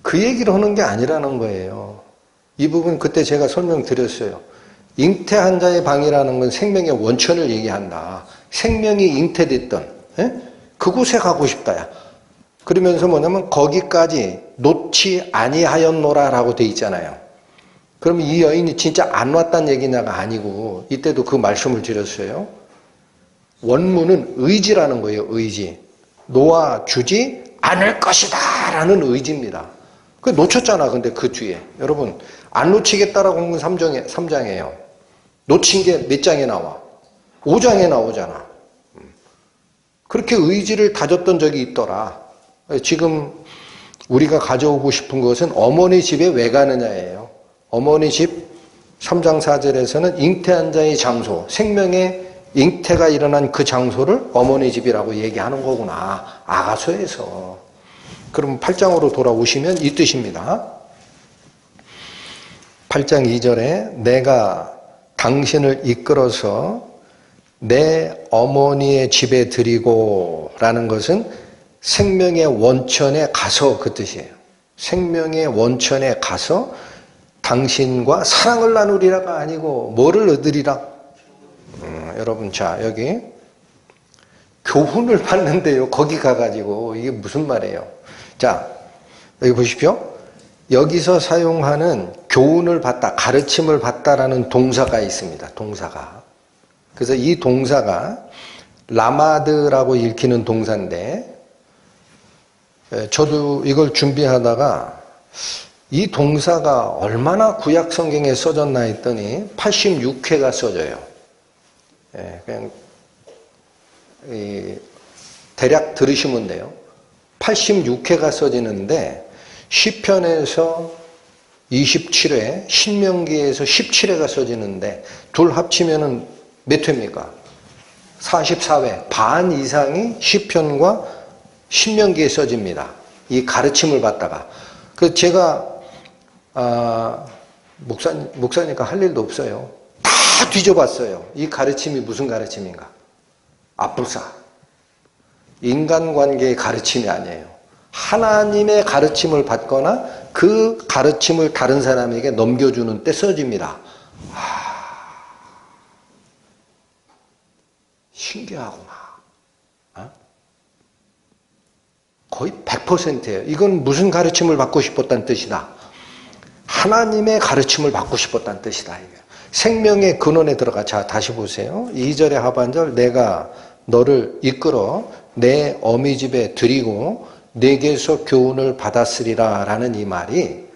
그 얘기를 하는 게 아니라는 거예요. 이 부분 그때 제가 설명드렸어요. 잉태한 자의 방이라는 건 생명의 원천을 얘기한다. 생명이 잉태됐던 그곳에 가고 싶다야. 그러면서 뭐냐면 거기까지 놓지 아니하였노라라고 돼 있잖아요. 그럼 이 여인이 진짜 안 왔다는 얘기냐가 아니고 이때도 그 말씀을 드렸어요. 원문은 의지라는 거예요. 의지. 놓아주지 않을 것이다 라는 의지입니다. 그 놓쳤잖아. 근데 그 뒤에 여러분 안 놓치겠다라고 한 건 3장이에요. 놓친 게 몇 장에 나와? 5장에 나오잖아. 그렇게 의지를 다졌던 적이 있더라. 지금 우리가 가져오고 싶은 것은 어머니 집에 왜 가느냐예요. 어머니 집 3장 4절에서는 잉태한 자의 장소, 생명의 잉태가 일어난 그 장소를 어머니 집이라고 얘기하는 거구나. 아가서에서. 그럼 8장으로 돌아오시면 이 뜻입니다. 8장 2절에 내가 당신을 이끌어서 내 어머니의 집에 드리고 라는 것은 생명의 원천에 가서 그 뜻이에요. 생명의 원천에 가서 당신과 사랑을 나누리라가 아니고 뭐를 얻으리라? 여러분 자 여기 교훈을 받는데요. 거기 가가지고 이게 무슨 말이에요? 자 여기 보십시오. 여기서 사용하는 교훈을 받다, 가르침을 받다라는 동사가 있습니다. 동사가. 그래서 이 동사가 라마드라고 읽히는 동사인데 저도 이걸 준비하다가 이 동사가 얼마나 구약 성경에 써졌나 했더니 86회가 써져요. 그냥 대략 들으시면 돼요. 86회가 써지는데 시편에서 27회, 신명기에서 17회가 써지는데 둘 합치면은 몇 회입니까? 44회, 반 이상이 시편과 신명기에 써집니다. 이 가르침을 받다가. 그 제가 목사니까 할 일도 없어요. 다 뒤져봤어요. 이 가르침이 무슨 가르침인가? 앞불사. 인간관계의 가르침이 아니에요. 하나님의 가르침을 받거나 그 가르침을 다른 사람에게 넘겨주는 때 써집니다. 신기하구나. 거의 100%예요. 이건 무슨 가르침을 받고 싶었다는 뜻이다. 하나님의 가르침을 받고 싶었다는 뜻이다. 생명의 근원에 들어가. 자, 다시 보세요. 2절의 하반절, 내가 너를 이끌어 내 어미 집에 들이고 내게서 교훈을 받았으리라 라는 이 말이,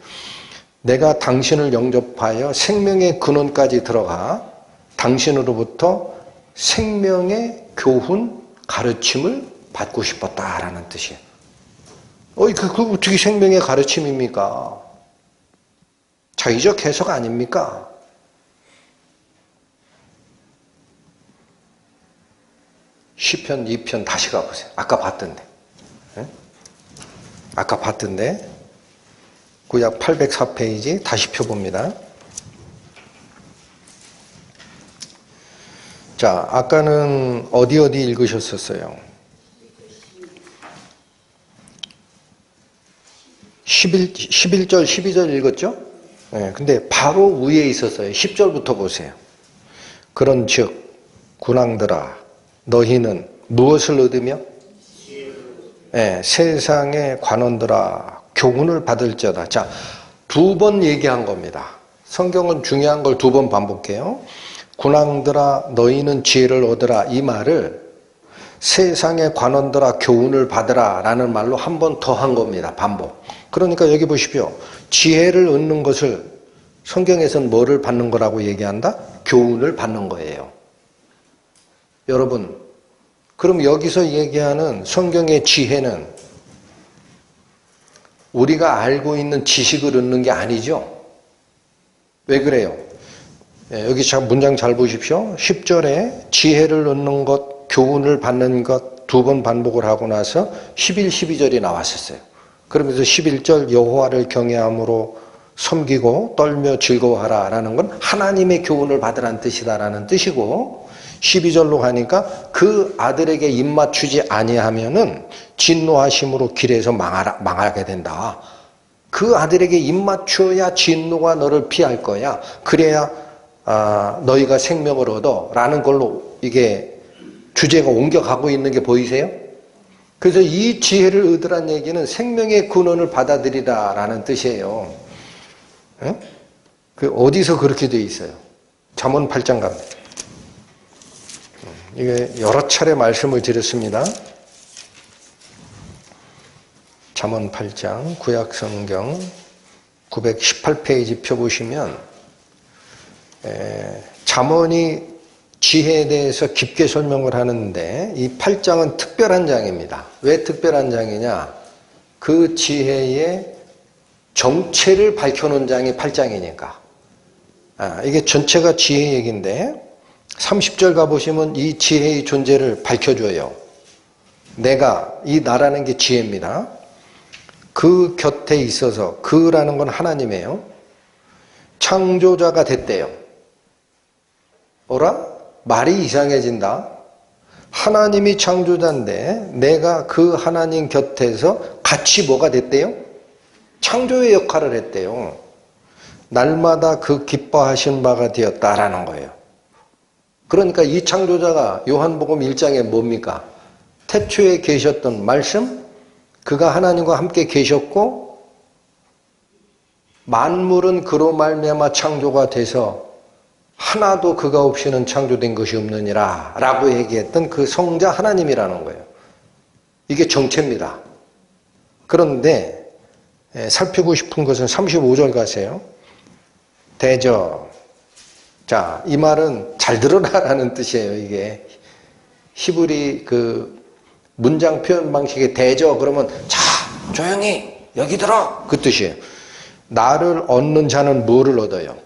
내가 당신을 영접하여 생명의 근원까지 들어가 당신으로부터 생명의 교훈, 가르침을 받고 싶었다라는 뜻이에요. 그거 어떻게 생명의 가르침입니까? 자의적 해석 아닙니까? 시편 2편 다시 가보세요. 아까 봤던데. 네? 아까 봤던데. 구약 804페이지 다시 펴봅니다. 자, 아까는 어디 읽으셨었어요? 11절, 12절 읽었죠? 네, 근데 바로 위에 있었어요. 10절부터 보세요. 그런즉 군왕들아, 너희는 무엇을 얻으며? 네, 세상의 관원들아, 교훈을 받을지어다. 자, 2번 얘기한 겁니다. 성경은 중요한 걸 2번 반복해요. 군왕들아, 너희는 지혜를 얻으라. 이 말을 세상의 관원들아, 교훈을 받으라 라는 말로 한 번 더 한 겁니다. 반복. 그러니까 여기 보십시오. 지혜를 얻는 것을 성경에서는 뭐를 받는 거라고 얘기한다? 교훈을 받는 거예요. 여러분, 그럼 여기서 얘기하는 성경의 지혜는 우리가 알고 있는 지식을 얻는 게 아니죠? 왜 그래요? 여기 참 문장 잘 보십시오. 10절에 지혜를 얻는 것, 교훈을 받는 것 2번 반복을 하고 나서 11, 12절이 나왔었어요. 그러면서 11절 여호와를 경외함으로 섬기고 떨며 즐거워하라 라는 건 하나님의 교훈을 받으라는 뜻이다라는 뜻이고, 12절로 가니까 그 아들에게 입맞추지 아니하면은 진노하심으로 길에서 망하게 된다. 그 아들에게 입맞춰야 진노가 너를 피할 거야. 그래야 너희가 생명을 얻어 라는 걸로 이게 주제가 옮겨가고 있는 게 보이세요? 그래서 이 지혜를 얻으란 얘기는 생명의 근원을 받아들이라 라는 뜻이에요. 네? 그 어디서 그렇게 돼 있어요? 잠언 8장 갑니다. 이게 여러 차례 말씀을 드렸습니다. 잠언 8장 구약성경 918페이지 펴보시면 잠언이 지혜에 대해서 깊게 설명을 하는데 이 8장은 특별한 장입니다. 왜 특별한 장이냐? 그 지혜의 정체를 밝혀놓은 장이 8장이니까. 이게 전체가 지혜 얘기인데 30절 가보시면 이 지혜의 존재를 밝혀줘요. 내가, 이 나라는 게 지혜입니다. 그 곁에 있어서, 그라는 건 하나님이에요. 창조자가 됐대요. 어라? 말이 이상해진다. 하나님이 창조자인데 내가 그 하나님 곁에서 같이 뭐가 됐대요? 창조의 역할을 했대요. 날마다 그 기뻐하신 바가 되었다라는 거예요. 그러니까 이 창조자가 요한복음 1장에 뭡니까? 태초에 계셨던 말씀, 그가 하나님과 함께 계셨고 만물은 그로 말미암아 창조가 돼서 하나도 그가 없이는 창조된 것이 없느니라 라고 얘기했던 그 성자 하나님이라는 거예요. 이게 정체입니다. 그런데 살피고 싶은 것은 35절 가세요. 대저. 자, 이 말은 잘 들어라라는 뜻이에요. 이게 히브리 그 문장 표현 방식의 대저 그러면 자, 조용히 여기 들어 그 뜻이에요. 나를 얻는 자는 뭐를 얻어요?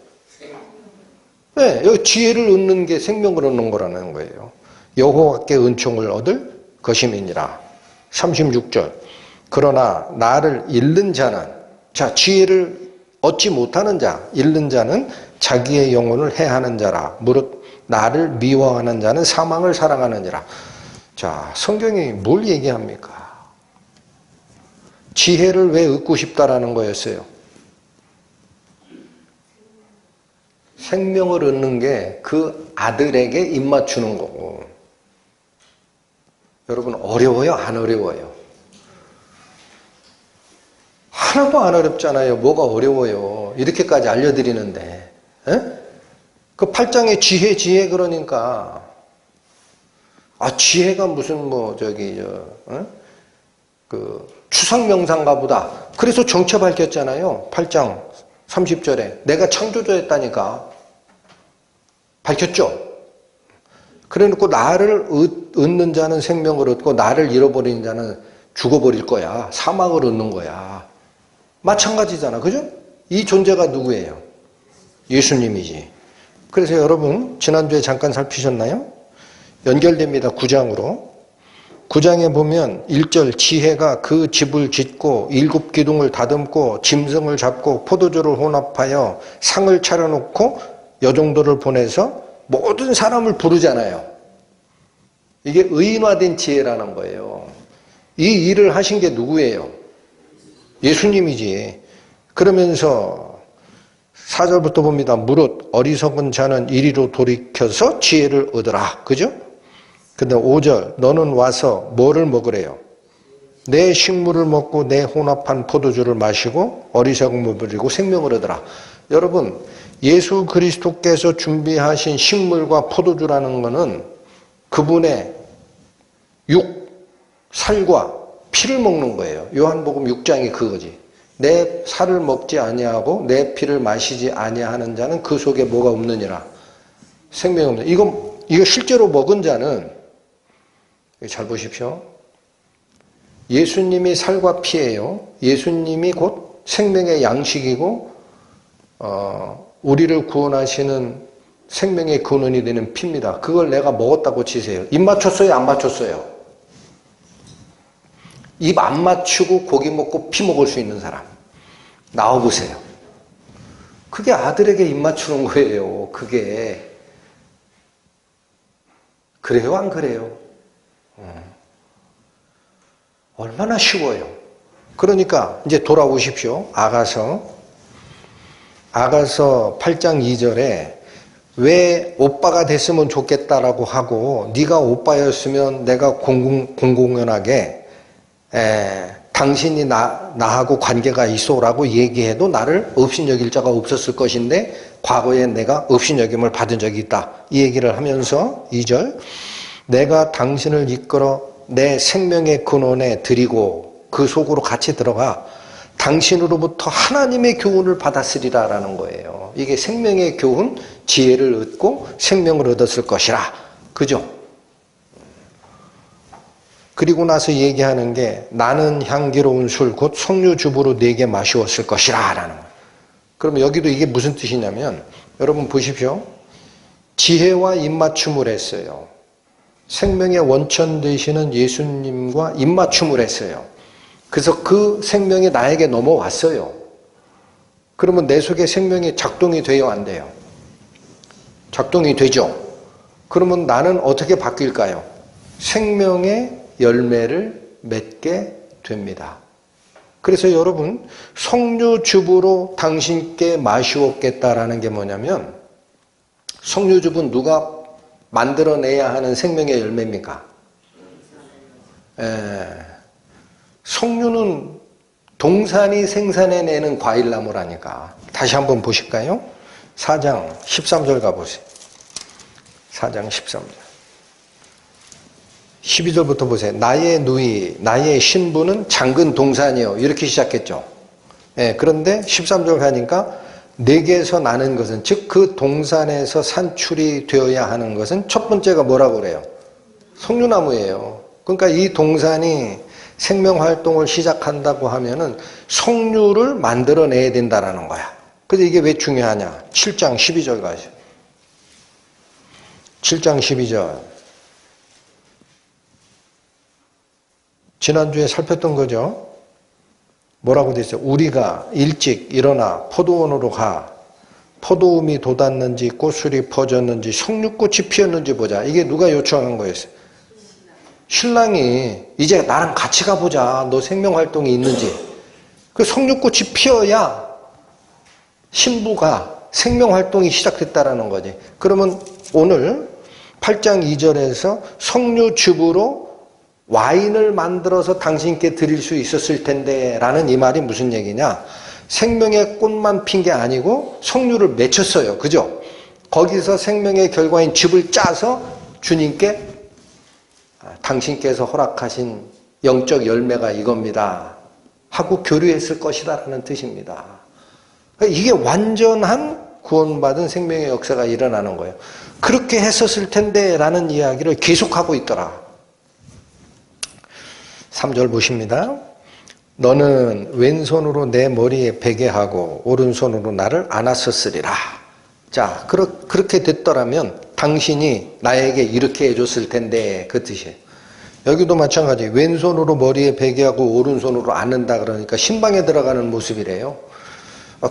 네, 여기 지혜를 얻는 게 생명을 얻는 거라는 거예요. 여호와께 은총을 얻을 것임이니라. 36절. 그러나 나를 잃는 자는, 자, 지혜를 얻지 못하는 자, 잃는 자는 자기의 영혼을 해하는 자라. 무릇 나를 미워하는 자는 사망을 사랑하느니라. 자, 성경이 뭘 얘기합니까? 지혜를 왜 얻고 싶다라는 거였어요? 생명을 얻는 게 그 아들에게 입맞추는 거고. 여러분, 어려워요? 안 어려워요? 하나도 안 어렵잖아요. 뭐가 어려워요? 이렇게까지 알려드리는데. 에? 그 8장에 지혜 그러니까 지혜가 무슨 그 추상명상가 보다. 그래서 정체 밝혔잖아요. 8장 30절에 내가 창조주였다니까 밝혔죠. 그래놓고 나를 얻는 자는 생명을 얻고 나를 잃어버리는 자는 죽어버릴 거야. 사망을 얻는 거야. 마찬가지잖아. 그죠? 이 존재가 누구예요? 예수님이지. 그래서 여러분 지난주에 잠깐 살피셨나요? 연결됩니다. 9장으로. 9장에 보면 1절 지혜가 그 집을 짓고 7 기둥을 다듬고 짐승을 잡고 포도주를 혼합하여 상을 차려놓고 여종들을 보내서 모든 사람을 부르잖아요. 이게 의인화된 지혜라는 거예요. 이 일을 하신 게 누구예요? 예수님이지. 그러면서 4절부터 봅니다. 무릇 어리석은 자는 이리로 돌이켜서 지혜를 얻으라. 그죠? 근데 5절 너는 와서 뭐를 먹으래요? 내 식물을 먹고 내 혼합한 포도주를 마시고 어리석음을 버리고 생명을 얻으라. 여러분 예수 그리스도께서 준비하신 식물과 포도주라는 것은 그분의 살과 피를 먹는 거예요. 요한복음 6장이 그거지. 내 살을 먹지 아니하고 내 피를 마시지 아니하는 자는 그 속에 뭐가 없느니라. 생명이 없느니라. 이거 실제로 먹은 자는 잘 보십시오. 예수님이 살과 피예요. 예수님이 곧 생명의 양식이고 우리를 구원하시는 생명의 근원이 되는 피입니다. 그걸 내가 먹었다고 치세요. 입 맞췄어요? 안 맞췄어요? 입 안 맞추고 고기 먹고 피 먹을 수 있는 사람 나와보세요. 그게 아들에게 입 맞추는 거예요. 그게 그래요? 안 그래요? 얼마나 쉬워요. 그러니까 이제 돌아오십시오. 아가서 8장 2절에 왜 오빠가 됐으면 좋겠다라고 하고 네가 오빠였으면 내가 공공연하게 당신이 나하고 관계가 있어라고 얘기해도 나를 업신여길 자가 없었을 것인데 과거에 내가 업신여김을 받은 적이 있다. 이 얘기를 하면서 2절 내가 당신을 이끌어 내 생명의 근원에 드리고 그 속으로 같이 들어가 당신으로부터 하나님의 교훈을 받았으리라 라는 거예요. 이게 생명의 교훈, 지혜를 얻고 생명을 얻었을 것이라. 그죠? 그리고 나서 얘기하는 게 나는 향기로운 술 곧 석류주부로 네게 마시었을 것이라 라는 거예요. 그러면 여기도 이게 무슨 뜻이냐면 여러분 보십시오. 지혜와 입맞춤을 했어요. 생명의 원천 되시는 예수님과 입맞춤을 했어요. 그래서 그 생명이 나에게 넘어왔어요. 그러면 내 속에 생명이 작동이 돼요? 안 돼요? 작동이 되죠? 그러면 나는 어떻게 바뀔까요? 생명의 열매를 맺게 됩니다. 그래서 여러분 석류즙으로 당신께 마시옵겠다라는 게 뭐냐면 석류즙은 누가 만들어내야 하는 생명의 열매입니까? 석류는 동산이 생산해내는 과일나무라니까. 다시 한번 보실까요? 4장 13절 가보세요. 4장 13절. 12절부터 보세요. 나의 누이, 나의 신부는 장근 동산이요. 이렇게 시작했죠. 그런데 13절 가니까 내게서 나는 것은 즉 그 동산에서 산출이 되어야 하는 것은 첫 번째가 뭐라고 그래요? 석류나무예요. 그러니까 이 동산이 생명활동을 시작한다고 하면은 석류를 만들어내야 된다라는 거야. 그래서 이게 왜 중요하냐? 7장 12절 가죠. 7장 12절. 지난주에 살폈던 거죠. 뭐라고 돼 있어요? 우리가 일찍 일어나 포도원으로 가 포도음이 돋았는지 꽃술이 퍼졌는지 석류꽃이 피었는지 보자. 이게 누가 요청한 거였어요? 신랑이 이제 나랑 같이 가보자. 너 생명활동이 있는지. 그 석류꽃이 피어야 신부가 생명활동이 시작됐다라는 거지. 그러면 오늘 8장 2절에서 석류즙으로 와인을 만들어서 당신께 드릴 수 있었을 텐데 라는 이 말이 무슨 얘기냐? 생명의 꽃만 핀 게 아니고 석류를 맺혔어요. 그죠? 거기서 생명의 결과인 즙을 짜서 주님께 당신께서 허락하신 영적 열매가 이겁니다 하고 교류했을 것이다 라는 뜻입니다. 이게 완전한 구원받은 생명의 역사가 일어나는 거예요. 그렇게 했었을 텐데 라는 이야기를 계속하고 있더라. 3절 보십니다. 너는 왼손으로 내 머리에 베게 하고 오른손으로 나를 안았었으리라. 자, 그렇게 됐더라면 당신이 나에게 이렇게 해줬을 텐데 그 뜻이에요. 여기도 마찬가지. 왼손으로 머리에 베게 하고 오른손으로 안는다 그러니까 신방에 들어가는 모습이래요.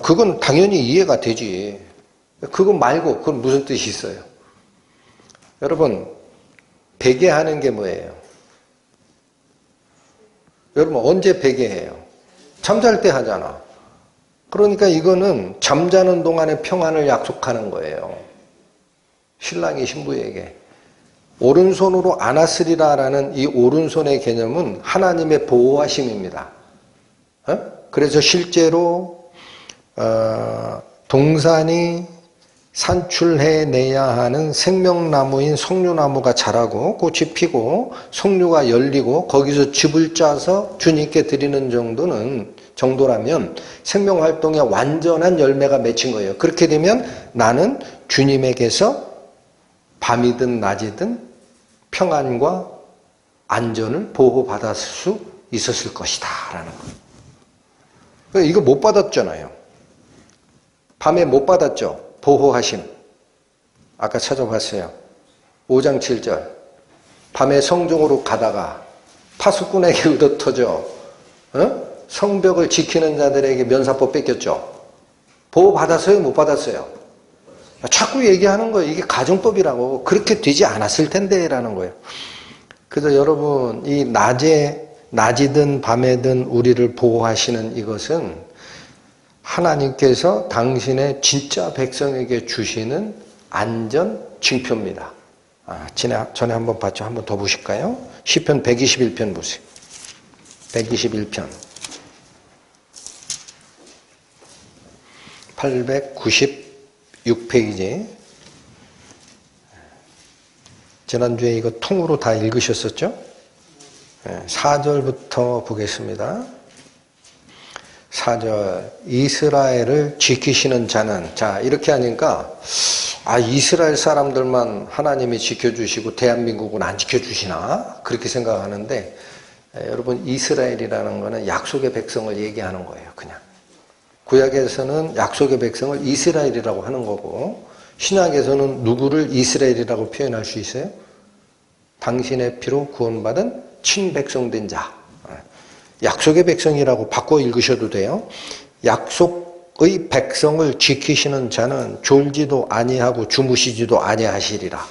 그건 당연히 이해가 되지. 그거 말고 그건 무슨 뜻이 있어요? 여러분, 베게 하는 게 뭐예요? 여러분 언제 베게 해요? 잠잘 때 하잖아. 그러니까 이거는 잠자는 동안의 평안을 약속하는 거예요. 신랑이 신부에게. 오른손으로 안았으리라 라는 이 오른손의 개념은 하나님의 보호하심입니다. 그래서 실제로 동산이 산출해내야 하는 생명나무인 석류나무가 자라고 꽃이 피고 석류가 열리고 거기서 즙을 짜서 주님께 드리는 정도라면 생명활동에 완전한 열매가 맺힌 거예요. 그렇게 되면 나는 주님에게서 밤이든 낮이든 평안과 안전을 보호받을 수 있었을 것이다 라는 거예요. 이거 못 받았잖아요. 밤에 못 받았죠. 보호하심. 아까 찾아봤어요. 5장 7절. 밤에 성중으로 가다가 파수꾼에게 의도터져 성벽을 지키는 자들에게 면사포 뺏겼죠. 보호받았어요? 못 받았어요? 자꾸 얘기하는 거예요. 이게 가정법이라고. 그렇게 되지 않았을 텐데 라는 거예요. 그래서 여러분 이 낮이든 밤에든 우리를 보호하시는 이것은 하나님께서 당신의 진짜 백성에게 주시는 안전 징표입니다. 전에 한번 봤죠? 한번 더 보실까요? 시편 121편 보세요. 121편 896페이지. 지난주에 이거 통으로 다 읽으셨었죠? 4절부터 보겠습니다. 4절. 이스라엘을 지키시는 자는, 자 이렇게 하니까 이스라엘 사람들만 하나님이 지켜주시고 대한민국은 안 지켜주시나 그렇게 생각하는데 여러분 이스라엘이라는 거는 약속의 백성을 얘기하는 거예요. 그냥 구약에서는 약속의 백성을 이스라엘이라고 하는 거고 신약에서는 누구를 이스라엘이라고 표현할 수 있어요? 당신의 피로 구원받은 친백성된 자, 약속의 백성이라고 바꿔 읽으셔도 돼요. 약속의 백성을 지키시는 자는 졸지도 아니하고 주무시지도 아니하시리라.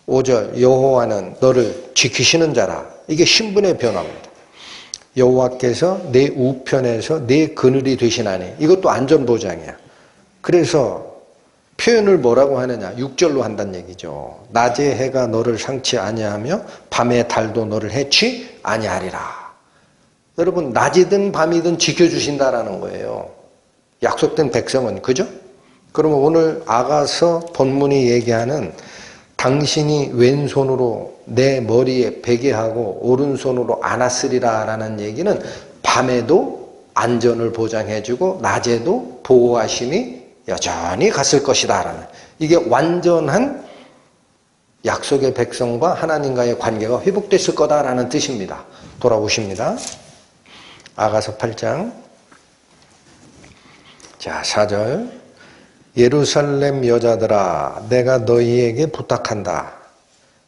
5절. 여호와는 너를 지키시는 자라. 이게 신분의 변화입니다. 여호와께서 내 우편에서 내 그늘이 되시나니. 이것도 안전보장이야. 그래서 표현을 뭐라고 하느냐. 6절로 한다는 얘기죠. 낮에 해가 너를 상치 아니하며 밤에 달도 너를 해치 아니하리라. 여러분 낮이든 밤이든 지켜주신다라는 거예요. 약속된 백성은. 그죠? 그러면 오늘 아가서 본문이 얘기하는 당신이 왼손으로 내 머리에 베게 하고 오른손으로 안았으리라 라는 얘기는 밤에도 안전을 보장해주고 낮에도 보호하심이 여전히 갔을 것이다 라는, 이게 완전한 약속의 백성과 하나님과의 관계가 회복됐을 거다라는 뜻입니다. 돌아오십니다. 아가서 8장. 자, 4절. 예루살렘 여자들아, 내가 너희에게 부탁한다.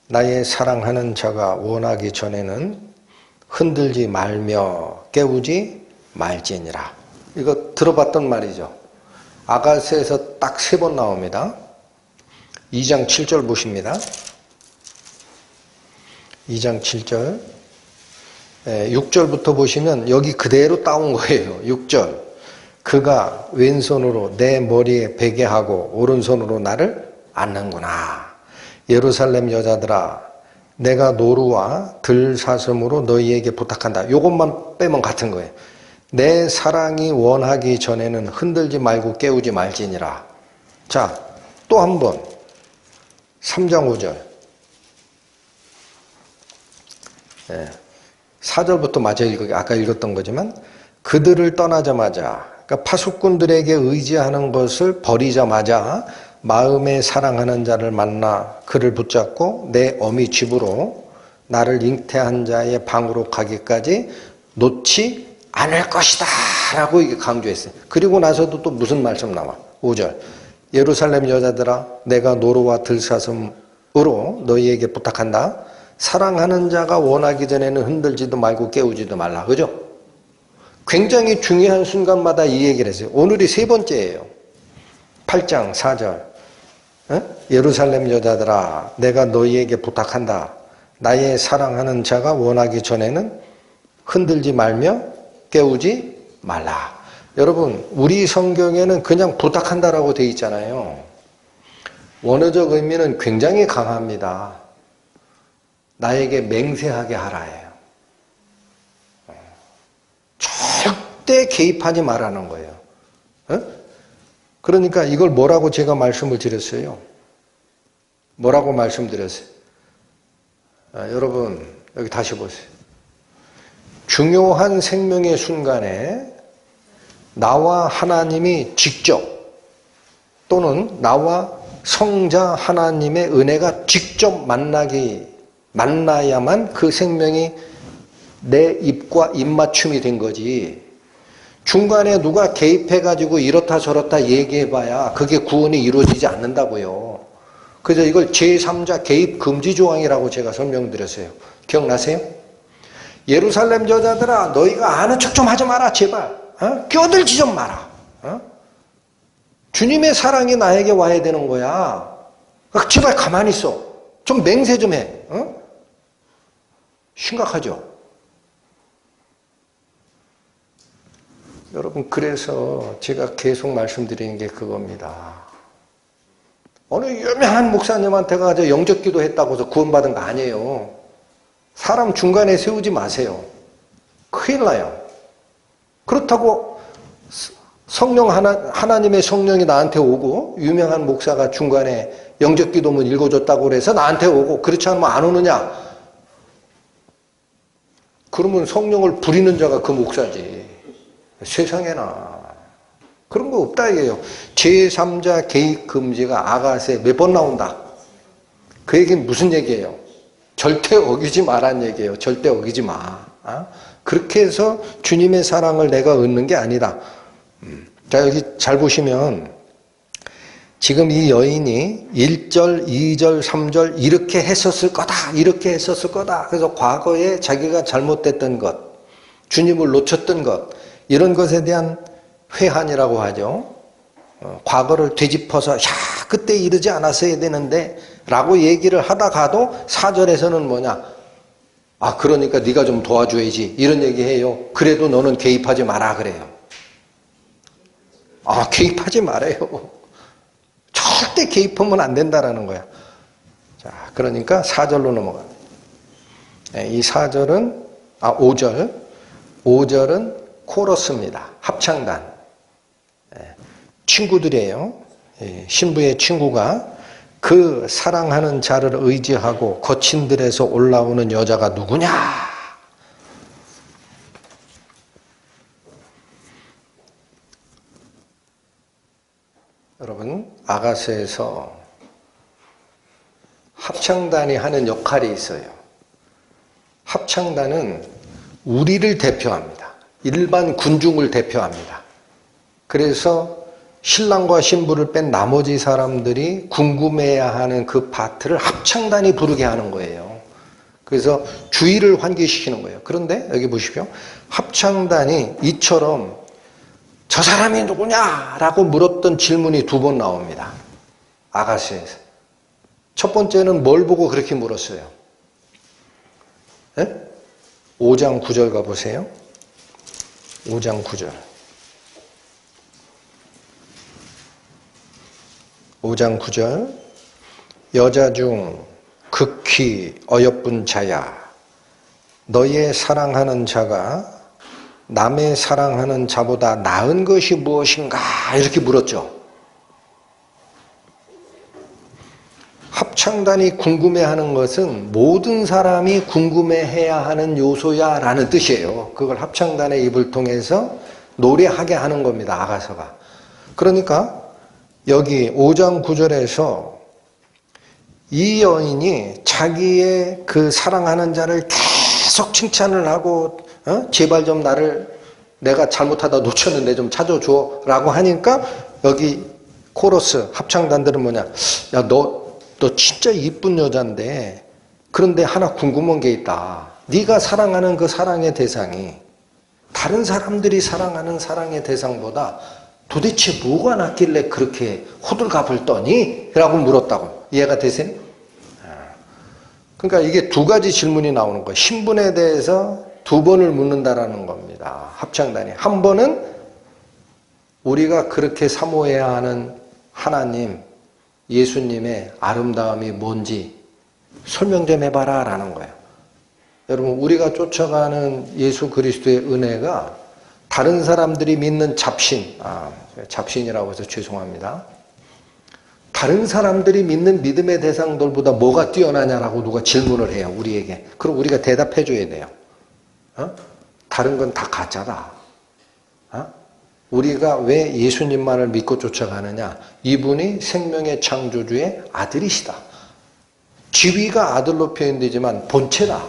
나의 사랑하는 자가 원하기 전에는 흔들지 말며 깨우지 말지니라. 이거 들어봤던 말이죠. 아가서에서 딱 3번 나옵니다. 2장 7절 보십니다. 2장 7절. 6절부터 보시면 여기 그대로 따온 거예요. 6절. 그가 왼손으로 내 머리에 베게 하고 오른손으로 나를 안는구나. 예루살렘 여자들아, 내가 노루와 들사슴으로 너희에게 부탁한다. 요것만 빼면 같은 거예요. 내 사랑이 원하기 전에는 흔들지 말고 깨우지 말지니라. 자, 또 한 번 3장 5절 4절부터 마저 아까 읽었던 거지만 그들을 떠나자마자 그러니까 파수꾼들에게 의지하는 것을 버리자마자 마음에 사랑하는 자를 만나 그를 붙잡고 내 어미 집으로 나를 잉태한 자의 방으로 가기까지 놓지 않을 것이다 라고 이게 강조했어요. 그리고 나서도 또 무슨 말씀 나와? 5절 예루살렘 여자들아 내가 노루와 들사슴으로 너희에게 부탁한다. 사랑하는 자가 원하기 전에는 흔들지도 말고 깨우지도 말라. 그죠? 굉장히 중요한 순간마다 이 얘기를 했어요. 오늘이 세 번째예요. 8장 4절 예루살렘 여자들아 내가 너희에게 부탁한다. 나의 사랑하는 자가 원하기 전에는 흔들지 말며 깨우지 말라. 여러분 우리 성경에는 그냥 부탁한다라고 되어 있잖아요. 원어적 의미는 굉장히 강합니다. 나에게 맹세하게 하라예요. 절대 개입하지 말라는 거예요. 그러니까 이걸 뭐라고 제가 말씀을 드렸어요? 뭐라고 말씀드렸어요? 여러분 여기 다시 보세요. 중요한 생명의 순간에 나와 하나님이 직접 또는 나와 성자 하나님의 은혜가 직접 만나야만 그 생명이 내 입과 입맞춤이 된 거지. 중간에 누가 개입해가지고 이렇다 저렇다 얘기해봐야 그게 구원이 이루어지지 않는다고요. 그래서 이걸 제3자 개입 금지 조항이라고 제가 설명드렸어요. 기억나세요? 예루살렘 여자들아 너희가 아는 척 좀 하지 마라 제발. 껴들지 좀 마라. 주님의 사랑이 나에게 와야 되는 거야. 제발 가만히 있어. 좀 맹세 좀 해. 심각하죠? 여러분 그래서 제가 계속 말씀드리는 게 그겁니다. 어느 유명한 목사님한테 가서 영접 기도했다고 해서 구원받은 거 아니에요. 사람 중간에 세우지 마세요. 큰일 나요. 그렇다고 성령 하나님의 성령이 나한테 오고 유명한 목사가 중간에 영접 기도문 읽어줬다고 그래서 나한테 오고 그렇지 않으면 안 오느냐? 그러면 성령을 부리는 자가 그 목사지. 세상에나 그런 거 없다 이게요. 제3자 개입 금지가 아가서에 몇 번 나온다. 그 얘기는 무슨 얘기예요? 절대 어기지 마란 얘기예요. 절대 어기지 마. 그렇게 해서 주님의 사랑을 내가 얻는 게 아니다. 자 여기 잘 보시면 지금 이 여인이 1절, 2절, 3절 이렇게 했었을 거다. 이렇게 했었을 거다. 그래서 과거에 자기가 잘못됐던 것, 주님을 놓쳤던 것 이런 것에 대한 회한이라고 하죠. 과거를 되짚어서 야 그때 이러지 않았어야 되는데 라고 얘기를 하다가도 4절에서는 뭐냐 그러니까 네가 좀 도와줘야지 이런 얘기해요. 그래도 너는 개입하지 마라 그래요. 개입하지 말아요. 절대 개입하면 안 된다라는 거야. 자, 그러니까 4절로 넘어가. 이 4절은 5절은 코러스입니다. 합창단. 친구들이에요. 신부의 친구가 그 사랑하는 자를 의지하고 거친 들에서 올라오는 여자가 누구냐? 여러분, 아가서에서 합창단이 하는 역할이 있어요. 합창단은 우리를 대표합니다. 일반 군중을 대표합니다. 그래서 신랑과 신부를 뺀 나머지 사람들이 궁금해야 하는 그 파트를 합창단이 부르게 하는 거예요. 그래서 주의를 환기시키는 거예요. 그런데 여기 보십시오. 합창단이 이처럼 저 사람이 누구냐라고 물었던 질문이 2번 나옵니다. 아가서에서. 첫 번째는 뭘 보고 그렇게 물었어요? 5장 9절 가보세요. 5장 9절. 5장 9절. 여자 중 극히 어여쁜 자야. 너의 사랑하는 자가 남의 사랑하는 자보다 나은 것이 무엇인가? 이렇게 물었죠. 합창단이 궁금해하는 것은 모든 사람이 궁금해해야 하는 요소야 라는 뜻이에요. 그걸 합창단의 입을 통해서 노래하게 하는 겁니다. 아가서가. 그러니까 여기 5장 9절에서 이 여인이 자기의 그 사랑하는 자를 계속 칭찬을 하고 제발 좀 내가 잘못하다 놓쳤는데 좀 찾아줘 라고 하니까 여기 코러스 합창단들은 뭐냐, 야 너 진짜 이쁜 여잔데 그런데 하나 궁금한 게 있다. 네가 사랑하는 그 사랑의 대상이 다른 사람들이 사랑하는 사랑의 대상보다 도대체 뭐가 낫길래 그렇게 호들갑을 떠니? 라고 물었다고. 이해가 되세요? 그러니까 이게 두 가지 질문이 나오는 거예요. 신분에 대해서 두 번을 묻는다라는 겁니다. 합창단이. 한 번은 우리가 그렇게 사모해야 하는 하나님, 예수님의 아름다움이 뭔지 설명 좀 해봐라 라는 거예요. 여러분, 우리가 쫓아가는 예수 그리스도의 은혜가 다른 사람들이 믿는 잡신이라고 해서 죄송합니다. 다른 사람들이 믿는 믿음의 대상들보다 뭐가 뛰어나냐라고 누가 질문을 해요, 우리에게. 그럼 우리가 대답해 줘야 돼요. 다른 건 다 가짜다. 우리가 왜 예수님만을 믿고 쫓아가느냐? 이분이 생명의 창조주의 아들이시다. 지위가 아들로 표현되지만 본체다.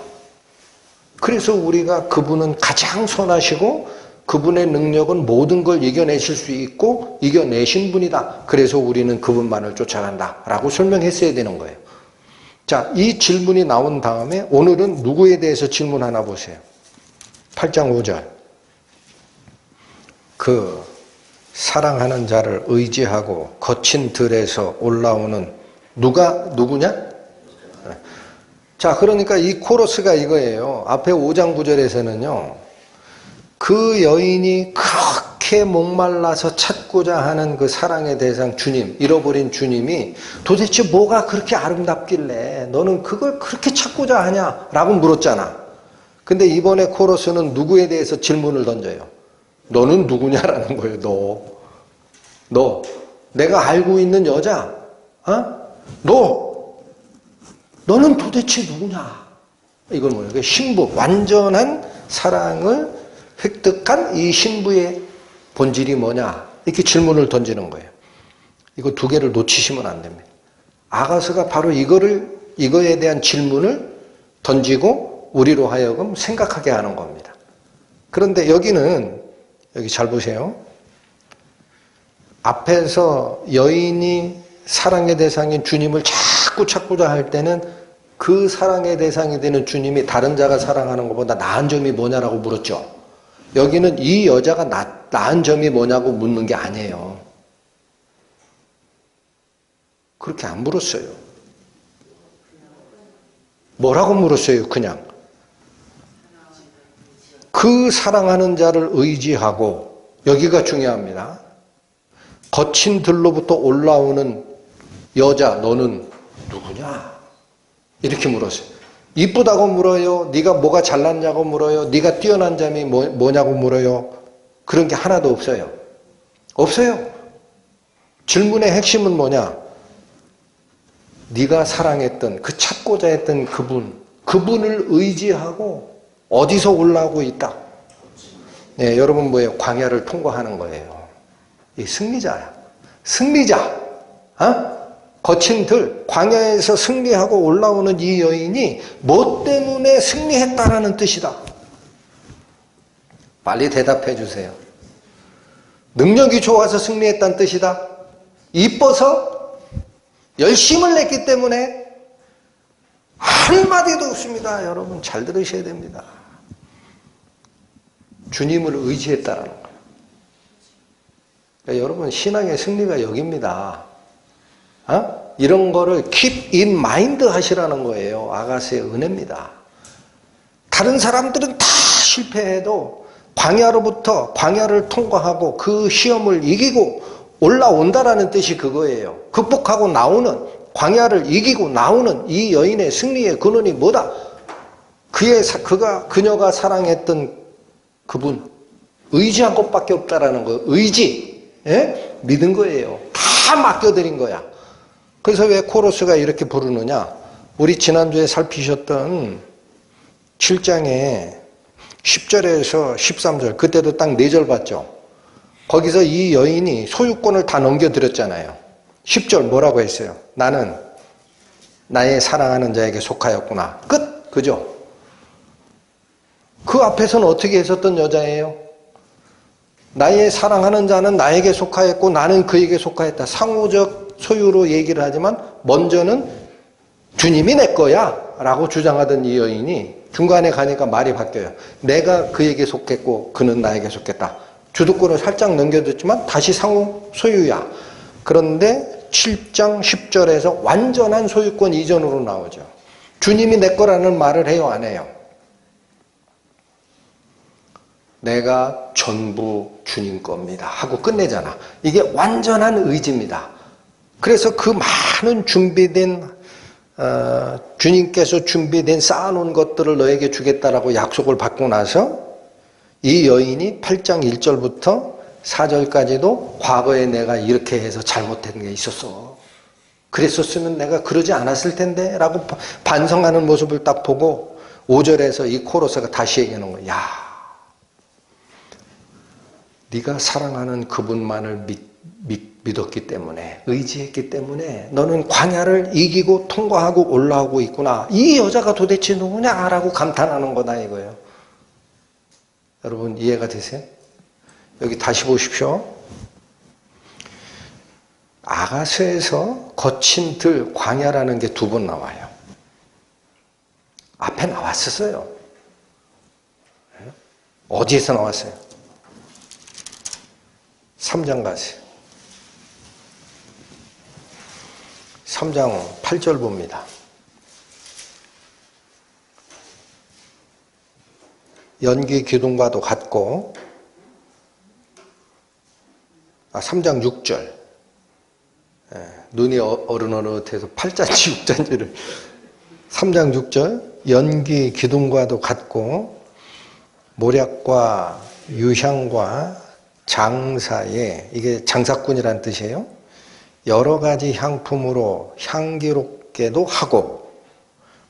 그래서 우리가 그분은 가장 선하시고 그분의 능력은 모든 걸 이겨내실 수 있고 이겨내신 분이다. 그래서 우리는 그분만을 쫓아간다 라고 설명했어야 되는 거예요. 자, 이 질문이 나온 다음에 오늘은 누구에 대해서 질문 하나 보세요. 8장 5절. 그 사랑하는 자를 의지하고 거친 들에서 올라오는 누구냐? 자, 그러니까 이 코러스가 이거예요. 앞에 5장 9절에서는요. 그 여인이 그렇게 목말라서 찾고자 하는 그 사랑의 대상 주님, 잃어버린 주님이 도대체 뭐가 그렇게 아름답길래 너는 그걸 그렇게 찾고자 하냐? 라고 물었잖아. 근데 이번에 코러스는 누구에 대해서 질문을 던져요. 너는 누구냐라는 거예요. 너. 내가 알고 있는 여자. 너는 도대체 누구냐? 이건 뭐예요? 신부, 완전한 사랑을 획득한 이 신부의 본질이 뭐냐? 이렇게 질문을 던지는 거예요. 이거 두 개를 놓치시면 안 됩니다. 아가서가 바로 이거에 대한 질문을 던지고 우리로 하여금 생각하게 하는 겁니다. 그런데 여기 잘 보세요. 앞에서 여인이 사랑의 대상인 주님을 자꾸 찾고자 할 때는 그 사랑의 대상이 되는 주님이 다른 자가 사랑하는 것보다 나은 점이 뭐냐라고 물었죠. 여기는 이 여자가 나은 점이 뭐냐고 묻는 게 아니에요. 그렇게 안 물었어요. 뭐라고 물었어요? 그냥. 그 사랑하는 자를 의지하고, 여기가 중요합니다. 거친 들로부터 올라오는 여자, 너는 누구냐? 이렇게 물었어요. 이쁘다고 물어요? 네가 뭐가 잘났냐고 물어요? 네가 뛰어난 점이 뭐냐고 물어요? 그런 게 하나도 없어요. 없어요. 질문의 핵심은 뭐냐? 네가 사랑했던, 그 찾고자 했던 그분을 의지하고 어디서 올라오고 있다? 네, 여러분 뭐예요? 광야를 통과하는 거예요. 이 승리자야. 승리자. 거친 들, 광야에서 승리하고 올라오는 이 여인이 뭐 때문에 승리했다라는 뜻이다. 빨리 대답해 주세요. 능력이 좋아서 승리했다는 뜻이다. 이뻐서 열심을 냈기 때문에 한마디도 없습니다. 여러분 잘 들으셔야 됩니다. 주님을 의지했다라는 거예요. 그러니까 여러분 신앙의 승리가 여기입니다. 이런 거를 keep in mind 하시라는 거예요. 아가서의 은혜입니다. 다른 사람들은 다 실패해도 광야를 통과하고 그 시험을 이기고 올라온다라는 뜻이 그거예요. 극복하고 나오는, 광야를 이기고 나오는 이 여인의 승리의 근원이 뭐다? 그녀가 사랑했던 그분, 의지한 것밖에 없다라는 거예요. 의지, 믿은 거예요. 다 맡겨드린 거야. 그래서 왜 코러스가 이렇게 부르느냐? 우리 지난주에 살피셨던 7장에 10절에서 13절, 그때도 딱 4절 봤죠? 거기서 이 여인이 소유권을 다 넘겨드렸잖아요. 10절 뭐라고 했어요? 나는 나의 사랑하는 자에게 속하였구나. 끝! 그죠? 그 앞에서는 어떻게 했었던 여자예요? 나의 사랑하는 자는 나에게 속하였고 나는 그에게 속하였다. 상호적 소유로 얘기를 하지만 먼저는 주님이 내 거야 라고 주장하던 이 여인이 중간에 가니까 말이 바뀌어요. 내가 그에게 속했고 그는 나에게 속했다. 주도권을 살짝 넘겨줬지만 다시 상호 소유야. 그런데 7장 10절에서 완전한 소유권 이전으로 나오죠. 주님이 내 거라는 말을 해요, 안 해요? 내가 전부 주님 겁니다 하고 끝내잖아. 이게 완전한 의지입니다. 그래서 그 많은 준비된 주님께서 준비된 쌓아놓은 것들을 너에게 주겠다라고 약속을 받고 나서 이 여인이 8장 1절부터 4절까지도 과거에 내가 이렇게 해서 잘못된 게 있었어. 그랬었으면 내가 그러지 않았을 텐데 라고 반성하는 모습을 딱 보고 5절에서 이 코러스가 다시 얘기하는 거야. 야, 네가 사랑하는 그분만을 믿었기 때문에, 의지했기 때문에 너는 광야를 이기고 통과하고 올라오고 있구나. 이 여자가 도대체 누구냐라고 감탄하는 거다 이거예요. 여러분 이해가 되세요? 여기 다시 보십시오. 아가서에서 거친 들 광야라는 게 2번 나와요. 앞에 나왔었어요. 어디에서 나왔어요? 3장 가세요. 3장 8절 봅니다. 연기 기둥과도 같고 3장 6절 눈이 어른어른해서 8잔치 6잔치를 3장 6절 연기 기둥과도 같고 모략과 유향과 장사에 이게 장사꾼이란 뜻이에요. 여러 가지 향품으로 향기롭게도 하고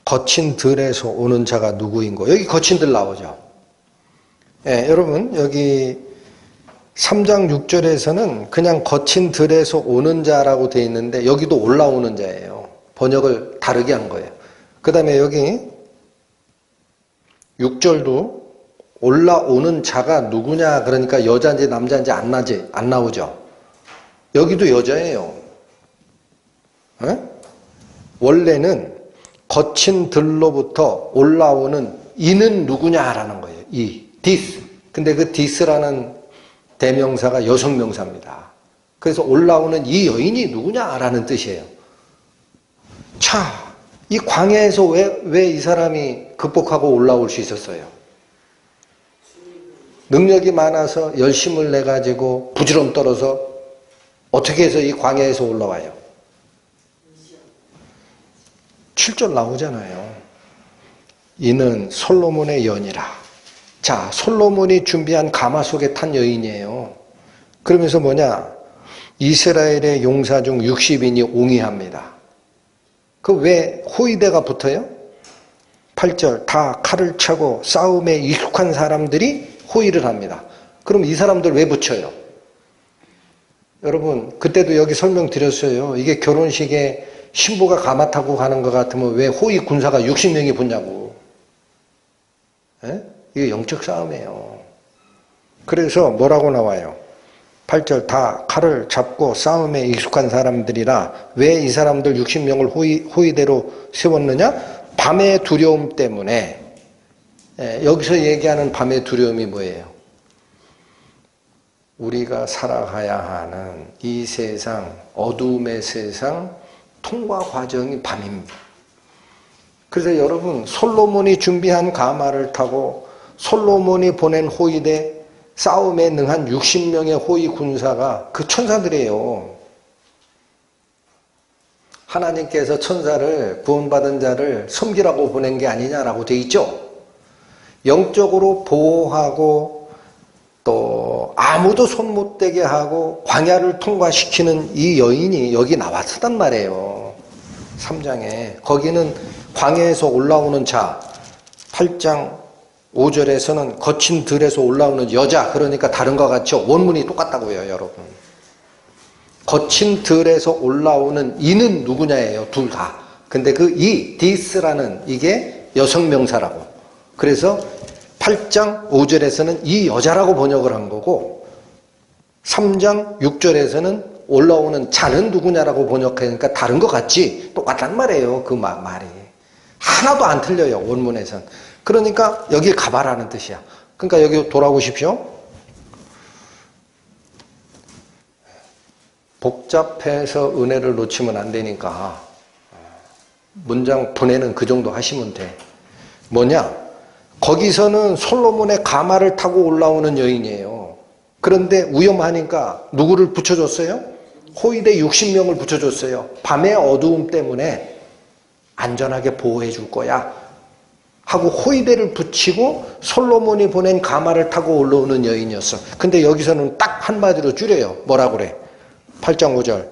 거친 들에서 오는 자가 누구인고 여기 거친 들 나오죠. 예, 여러분 여기 3장 6절에서는 그냥 거친 들에서 오는 자라고 되어 있는데 여기도 올라오는 자예요. 번역을 다르게 한 거예요. 그 다음에 여기 6절도 올라오는 자가 누구냐 그러니까 여자인지 남자인지 안 나오죠. 여기도 여자예요. 에? 원래는 거친 들로부터 올라오는 이는 누구냐라는 거예요. 디스. 근데 그 디스라는 대명사가 여성명사입니다. 그래서 올라오는 이 여인이 누구냐라는 뜻이에요. 자, 이 광야에서 왜 이 사람이 극복하고 올라올 수 있었어요? 능력이 많아서 열심을 내가지고 부지런 떨어서 어떻게 해서 이 광야에서 올라와요? 7절 나오잖아요. 이는 솔로몬의 연이라. 자, 솔로몬이 준비한 가마 속에 탄 여인이에요. 그러면서 뭐냐? 이스라엘의 용사 중 60인이 옹이합니다. 그 왜 호위대가 붙어요? 8절 다 칼을 차고 싸움에 익숙한 사람들이 호위를 합니다. 그럼 이 사람들 왜 붙여요? 여러분 그때도 여기 설명드렸어요. 이게 결혼식에 신부가 가마 타고 가는 것 같으면 왜 호위 군사가 60명이 붙냐고. 에? 이게 영적 싸움이에요. 그래서 뭐라고 나와요? 8절 다 칼을 잡고 싸움에 익숙한 사람들이라. 왜 이 사람들 60명을 호위대로 세웠느냐? 밤의 두려움 때문에. 여기서 얘기하는 밤의 두려움이 뭐예요? 우리가 살아가야 하는 이 세상, 어둠의 세상 통과 과정이 밤입니다. 그래서 여러분 솔로몬이 준비한 가마를 타고 솔로몬이 보낸 호위대 싸움에 능한 60명의 호위 군사가 그 천사들이에요. 하나님께서 천사를 구원받은 자를 섬기라고 보낸 게 아니냐라고 돼 있죠. 영적으로 보호하고 또 아무도 손 못 대게 하고 광야를 통과시키는 이 여인이 여기 나왔었단 말이에요. 3장에. 거기는 광야에서 올라오는 자, 8장 5절에서는 거친 들에서 올라오는 여자, 그러니까 다른 것 같죠? 원문이 똑같다고요, 여러분. 거친 들에서 올라오는 이는 누구냐예요, 둘 다. 근데 그 이, 디스라는 이게 여성 명사라고. 그래서 8장 5절에서는 이 여자라고 번역을 한 거고 3장 6절에서는 올라오는 자는 누구냐라고 번역하니까 다른 것 같지? 똑같단 말이에요, 그 말이. 하나도 안 틀려요, 원문에선. 그러니까 여기 가봐라는 뜻이야. 그러니까 여기 돌아오십시오. 복잡해서 은혜를 놓치면 안 되니까 문장 분해는 그 정도 하시면 돼. 뭐냐? 거기서는 솔로몬의 가마를 타고 올라오는 여인이에요. 그런데 위험하니까 누구를 붙여줬어요? 호위대 60명을 붙여줬어요. 밤의 어두움 때문에 안전하게 보호해 줄 거야 하고 호위대를 붙이고 솔로몬이 보낸 가마를 타고 올라오는 여인이었어. 근데 여기서는 딱 한마디로 줄여요. 뭐라 그래? 8장 5절.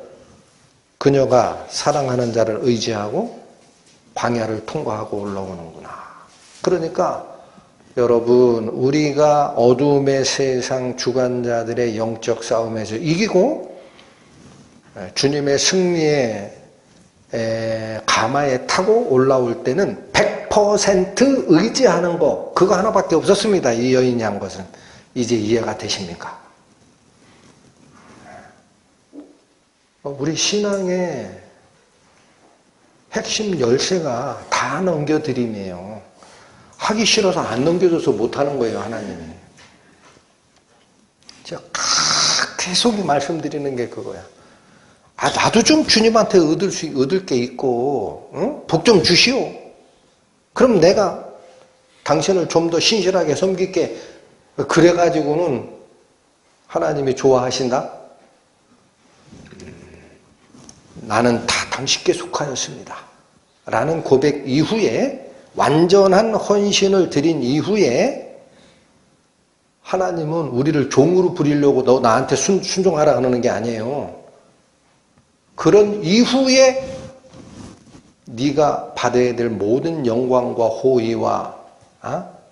그녀가 사랑하는 자를 의지하고 광야를 통과하고 올라오는구나. 그러니까 여러분, 우리가 어두움의 세상 주관자들의 영적 싸움에서 이기고 주님의 승리의 가마에 타고 올라올 때는 100% 의지하는 거, 그거 하나밖에 없었습니다. 이 여인이 한 것은. 이제 이해가 되십니까? 우리 신앙의 핵심 열쇠가 다 넘겨드림이에요. 하기 싫어서 안 넘겨줘서 못하는 거예요, 하나님이. 제가 계속 말씀드리는 게 그거야. 나도 좀 주님한테 얻을 게 있고, 응? 복 좀 주시오. 그럼 내가 당신을 좀 더 신실하게 섬길게. 그래가지고는 하나님이 좋아하신다? 나는 다 당신께 속하였습니다. 라는 고백 이후에, 완전한 헌신을 드린 이후에 하나님은 우리를 종으로 부리려고 너 나한테 순종하라 하는 게 아니에요. 그런 이후에 네가 받아야 될 모든 영광과 호의와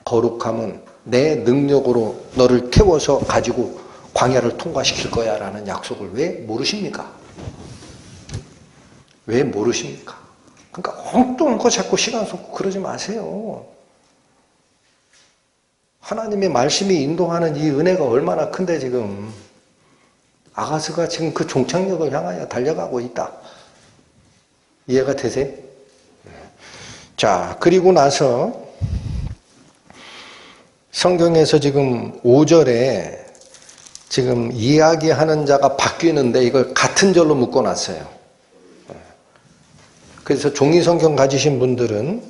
거룩함은 내 능력으로 너를 태워서 가지고 광야를 통과시킬 거야 라는 약속을 왜 모르십니까? 왜 모르십니까? 그러니까 엉뚱한 거 자꾸 시간 쏟고 그러지 마세요. 하나님의 말씀이 인도하는 이 은혜가 얼마나 큰데 지금 아가스가 지금 그 종착역을 향하여 달려가고 있다. 이해가 되세요? 자, 그리고 나서 성경에서 지금 5절에 지금 이야기하는 자가 바뀌는데 이걸 같은 절로 묶어놨어요. 그래서 종이 성경 가지신 분들은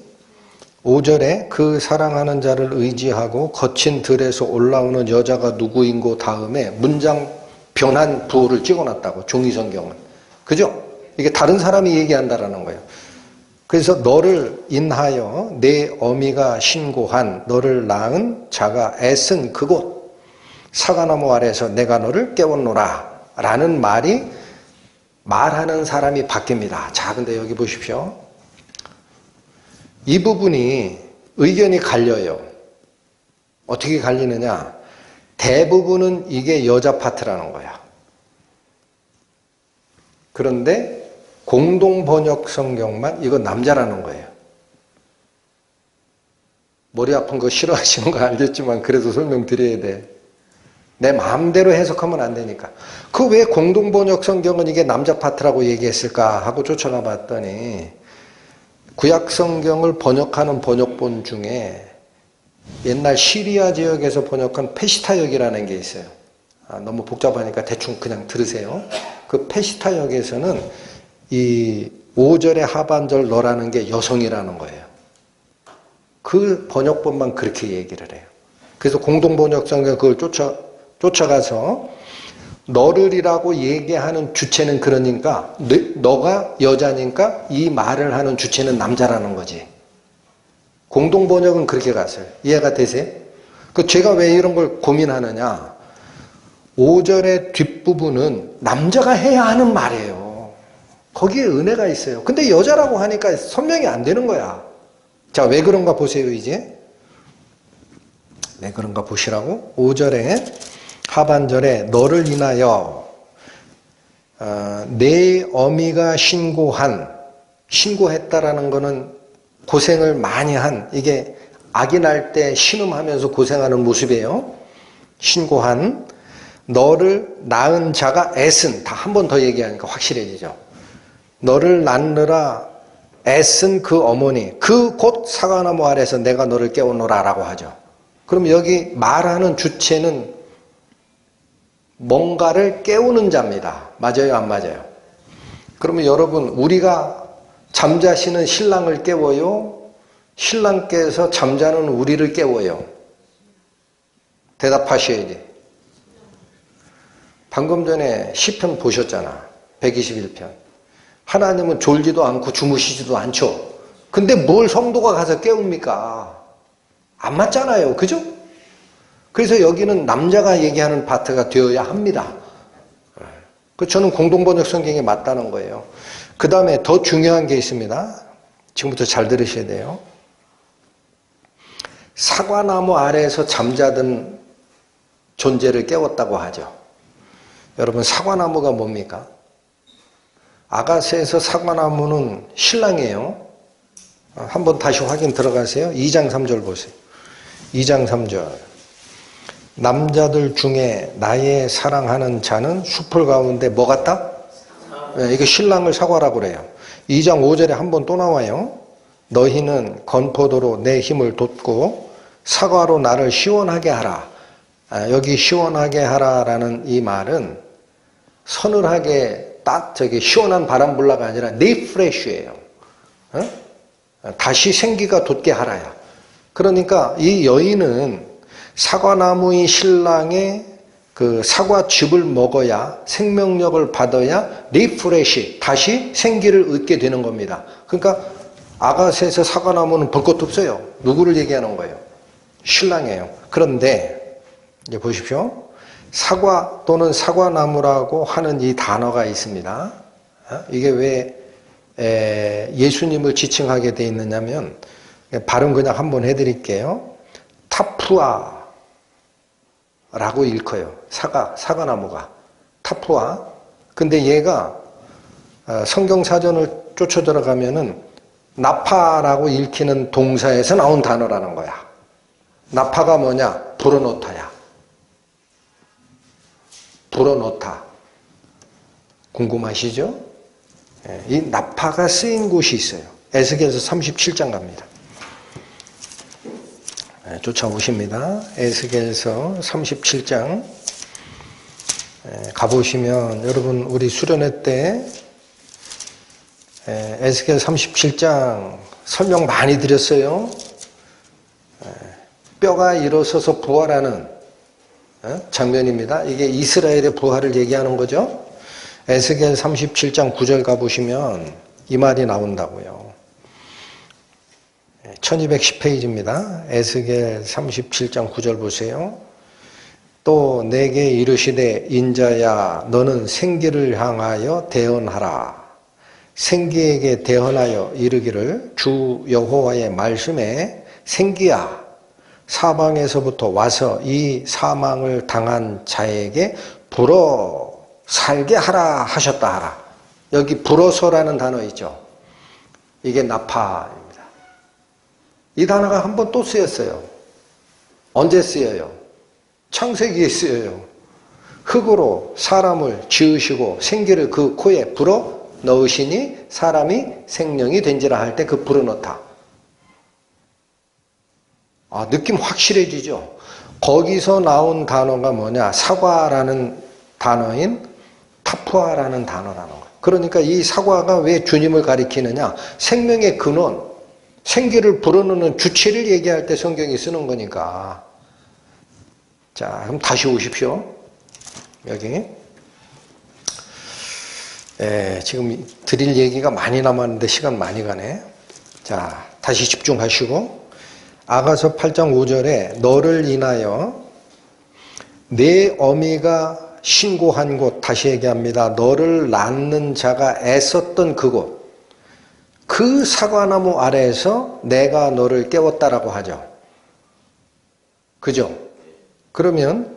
5절에 그 사랑하는 자를 의지하고 거친 들에서 올라오는 여자가 누구인고 다음에 문장 변환 부호를 찍어놨다고, 종이 성경은. 그죠? 이게 다른 사람이 얘기한다라는 거예요. 그래서 너를 인하여 내 어미가 신고한 너를 낳은 자가 애쓴 그곳 사과나무 아래에서 내가 너를 깨웠노라 라는 말이 말하는 사람이 바뀝니다. 자, 근데 여기 보십시오. 이 부분이 의견이 갈려요. 어떻게 갈리느냐? 대부분은 이게 여자 파트라는 거야. 그런데 공동번역 성경만 이거 남자라는 거예요. 머리 아픈 거 싫어하시는 거 알겠지만 그래도 설명드려야 돼. 내 마음대로 해석하면 안 되니까. 그 왜 공동번역 성경은 이게 남자 파트라고 얘기했을까 하고 쫓아가 봤더니 구약 성경을 번역하는 번역본 중에 옛날 시리아 지역에서 번역한 페시타역이라는 게 있어요. 너무 복잡하니까 대충 그냥 들으세요. 그 페시타역에서는 이 5절의 하반절 너라는 게 여성이라는 거예요. 그 번역본만 그렇게 얘기를 해요. 그래서 공동번역 성경 그걸 쫓아가서 너를이라고 얘기하는 주체는 그러니까 너가 여자니까 이 말을 하는 주체는 남자라는 거지. 공동번역은 그렇게 갔어요. 이해가 되세요? 제가 왜 이런 걸 고민하느냐. 5절의 뒷부분은 남자가 해야 하는 말이에요. 거기에 은혜가 있어요. 근데 여자라고 하니까 설명이 안 되는 거야. 자, 왜 그런가 보세요, 이제. 왜 그런가 보시라고. 5절에, 하반절에, 너를 인하여 내 어미가 신고했다라는 거는 고생을 많이 한, 이게 아기 날 때 신음하면서 고생하는 모습이에요. 신고한, 너를 낳은 자가 애쓴, 다 한 번 더 얘기하니까 확실해지죠. 너를 낳느라 애쓴 그 어머니, 그 곧 사과나무 아래서 내가 너를 깨우노라 라고 하죠. 그럼 여기 말하는 주체는 뭔가를 깨우는 자입니다. 맞아요, 안 맞아요? 그러면 여러분, 우리가 잠자시는 신랑을 깨워요? 신랑께서 잠자는 우리를 깨워요? 대답하셔야지. 방금 전에 시편 보셨잖아. 121편. 하나님은 졸지도 않고 주무시지도 않죠. 근데 뭘 성도가 가서 깨웁니까? 안 맞잖아요. 그죠? 그래서 여기는 남자가 얘기하는 파트가 되어야 합니다. 저는 공동번역 성경에 맞다는 거예요. 그 다음에 더 중요한 게 있습니다. 지금부터 잘 들으셔야 돼요. 사과나무 아래에서 잠자던 존재를 깨웠다고 하죠. 여러분, 사과나무가 뭡니까? 아가스에서 사과나무는 신랑이에요. 한번 다시 확인 들어가세요. 2장 3절 보세요. 2장 3절. 남자들 중에 나의 사랑하는 자는 숲을 가운데 뭐 같다? 이게 신랑을 사과라고 그래요. 2장 5절에 한번 또 나와요. 너희는 건포도로 내 힘을 돋고 사과로 나를 시원하게 하라. 여기 시원하게 하라라는 이 말은 서늘하게 시원한 바람 불라가 아니라 리프레쉬예요. 다시 생기가 돋게 하라야. 그러니까 이 여인은 사과나무의 신랑의 그 사과즙을 먹어야 생명력을 받아야 리프레쉬, 다시 생기를 얻게 되는 겁니다. 그러니까 아가스에서 사과나무는 볼 것도 없어요. 누구를 얘기하는 거예요? 신랑이에요. 그런데 이제 보십시오. 사과 또는 사과나무라고 하는 이 단어가 있습니다. 이게 왜 예수님을 지칭하게 돼 있느냐면, 발음 그냥 한번 해드릴게요. 타푸아라고 읽어요. 사과나무가. 타푸아. 근데 얘가 성경사전을 쫓아 들어가면은 나파라고 읽히는 동사에서 나온 단어라는 거야. 나파가 뭐냐? 불어넣다야. 불어넣다. 궁금하시죠? 이 나파가 쓰인 곳이 있어요. 에스겔서 37장 갑니다. 쫓아오십니다. 에스겔서 37장 가보시면, 여러분 우리 수련회 때 에스겔 37장 설명 많이 드렸어요. 뼈가 일어서서 부활하는 장면입니다. 이게 이스라엘의 부활을 얘기하는 거죠. 에스겔 37장 9절 가보시면 이 말이 나온다고요. 1210페이지입니다. 에스겔 37장 9절 보세요. 또 내게 이르시되 인자야 너는 생기를 향하여 대언하라. 생기에게 대언하여 이르기를 주 여호와의 말씀에 생기야 사방에서부터 와서 이 사망을 당한 자에게 불어 살게 하라 하셨다 하라. 여기 불어서라는 단어 있죠. 이게 나파입니다. 이 단어가 한 번 또 쓰였어요. 언제 쓰여요? 창세기에 쓰여요. 흙으로 사람을 지으시고 생기를 그 코에 불어 넣으시니 사람이 생명이 된지라 할 때 그 불어 넣다. 느낌 확실해지죠? 거기서 나온 단어가 뭐냐? 사과라는 단어인 타푸아라는 단어라는 거예요. 그러니까 이 사과가 왜 주님을 가리키느냐? 생명의 근원, 생기를 불어넣는 주체를 얘기할 때 성경이 쓰는 거니까. 자, 그럼 다시 오십시오. 여기. 지금 드릴 얘기가 많이 남았는데 시간 많이 가네. 자, 다시 집중하시고. 아가서 8장 5절에 너를 인하여 내 어미가 신고한 곳, 다시 얘기합니다. 너를 낳는 자가 애썼던 그곳, 그 사과나무 아래에서 내가 너를 깨웠다라고 하죠. 그죠? 그러면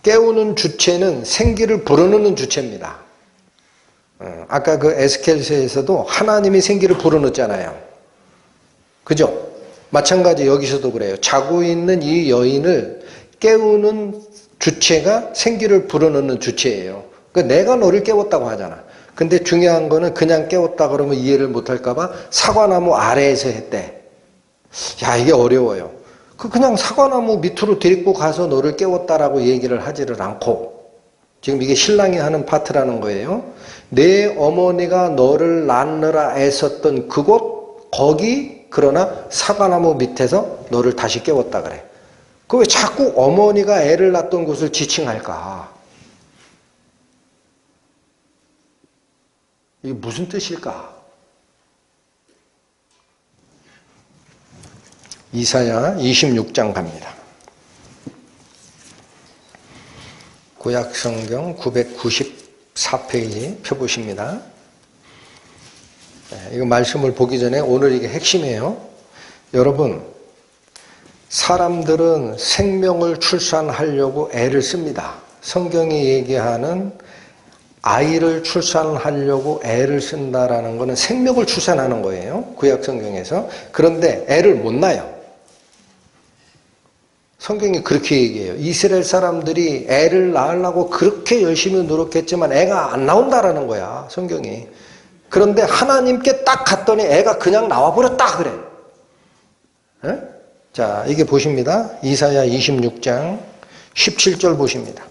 깨우는 주체는 생기를 불어넣는 주체입니다. 아까 그 에스겔서에서도 하나님이 생기를 불어넣었잖아요. 그죠? 마찬가지 여기서도 그래요. 자고 있는 이 여인을 깨우는 주체가 생기를 불어넣는 주체예요. 그러니까 내가 너를 깨웠다고 하잖아. 근데 중요한 거는 그냥 깨웠다 그러면 이해를 못할까봐 사과나무 아래에서 했대. 야, 이게 어려워요. 그냥 사과나무 밑으로 데리고 가서 너를 깨웠다라고 얘기를 하지를 않고, 지금 이게 신랑이 하는 파트라는 거예요. 내 어머니가 너를 낳느라 애썼던 그곳, 거기, 그러나 사과나무 밑에서 너를 다시 깨웠다 그래. 그 왜 자꾸 어머니가 애를 낳던 곳을 지칭할까? 이게 무슨 뜻일까? 이사야 26장 갑니다. 구약성경 994페이지 펴보십니다. 이거 말씀을 보기 전에 오늘 이게 핵심이에요. 여러분, 사람들은 생명을 출산하려고 애를 씁니다. 성경이 얘기하는 아이를 출산하려고 애를 쓴다라는 것은 생명을 출산하는 거예요. 구약성경에서. 그런데 애를 못 낳아요. 성경이 그렇게 얘기해요. 이스라엘 사람들이 애를 낳으려고 그렇게 열심히 노력했지만 애가 안 나온다라는 거야, 성경이. 그런데 하나님께 딱 갔더니 애가 그냥 나와버렸다 그래. 에? 자, 이게 보십니다. 이사야 26장 17절 보십니다.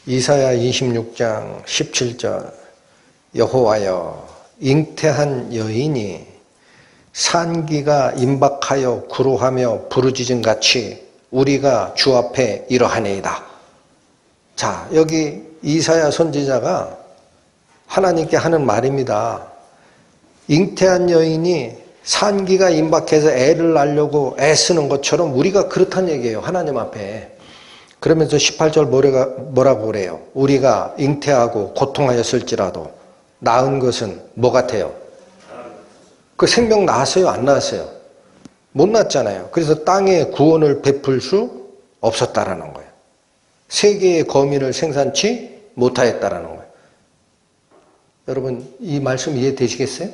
이사야 26장 17절. 여호와여, 잉태한 여인이 산기가 임박하여 구로하며 부르짖은 같이 우리가 주 앞에 이러하니이다. 자, 여기 이사야 선지자가 하나님께 하는 말입니다. 잉태한 여인이 산기가 임박해서 애를 낳으려고 애쓰는 것처럼 우리가 그렇다는 얘기예요. 하나님 앞에. 그러면서 18절 뭐라고 그래요? 우리가 잉태하고 고통하였을지라도 낳은 것은 뭐 같아요? 그 생명 낳았어요? 안 낳았어요? 못 낳았잖아요. 그래서 땅에 구원을 베풀 수 없었다라는 거예요. 세계의 거민을 생산치 못하였다라는 거예요. 여러분, 이 말씀 이해되시겠어요?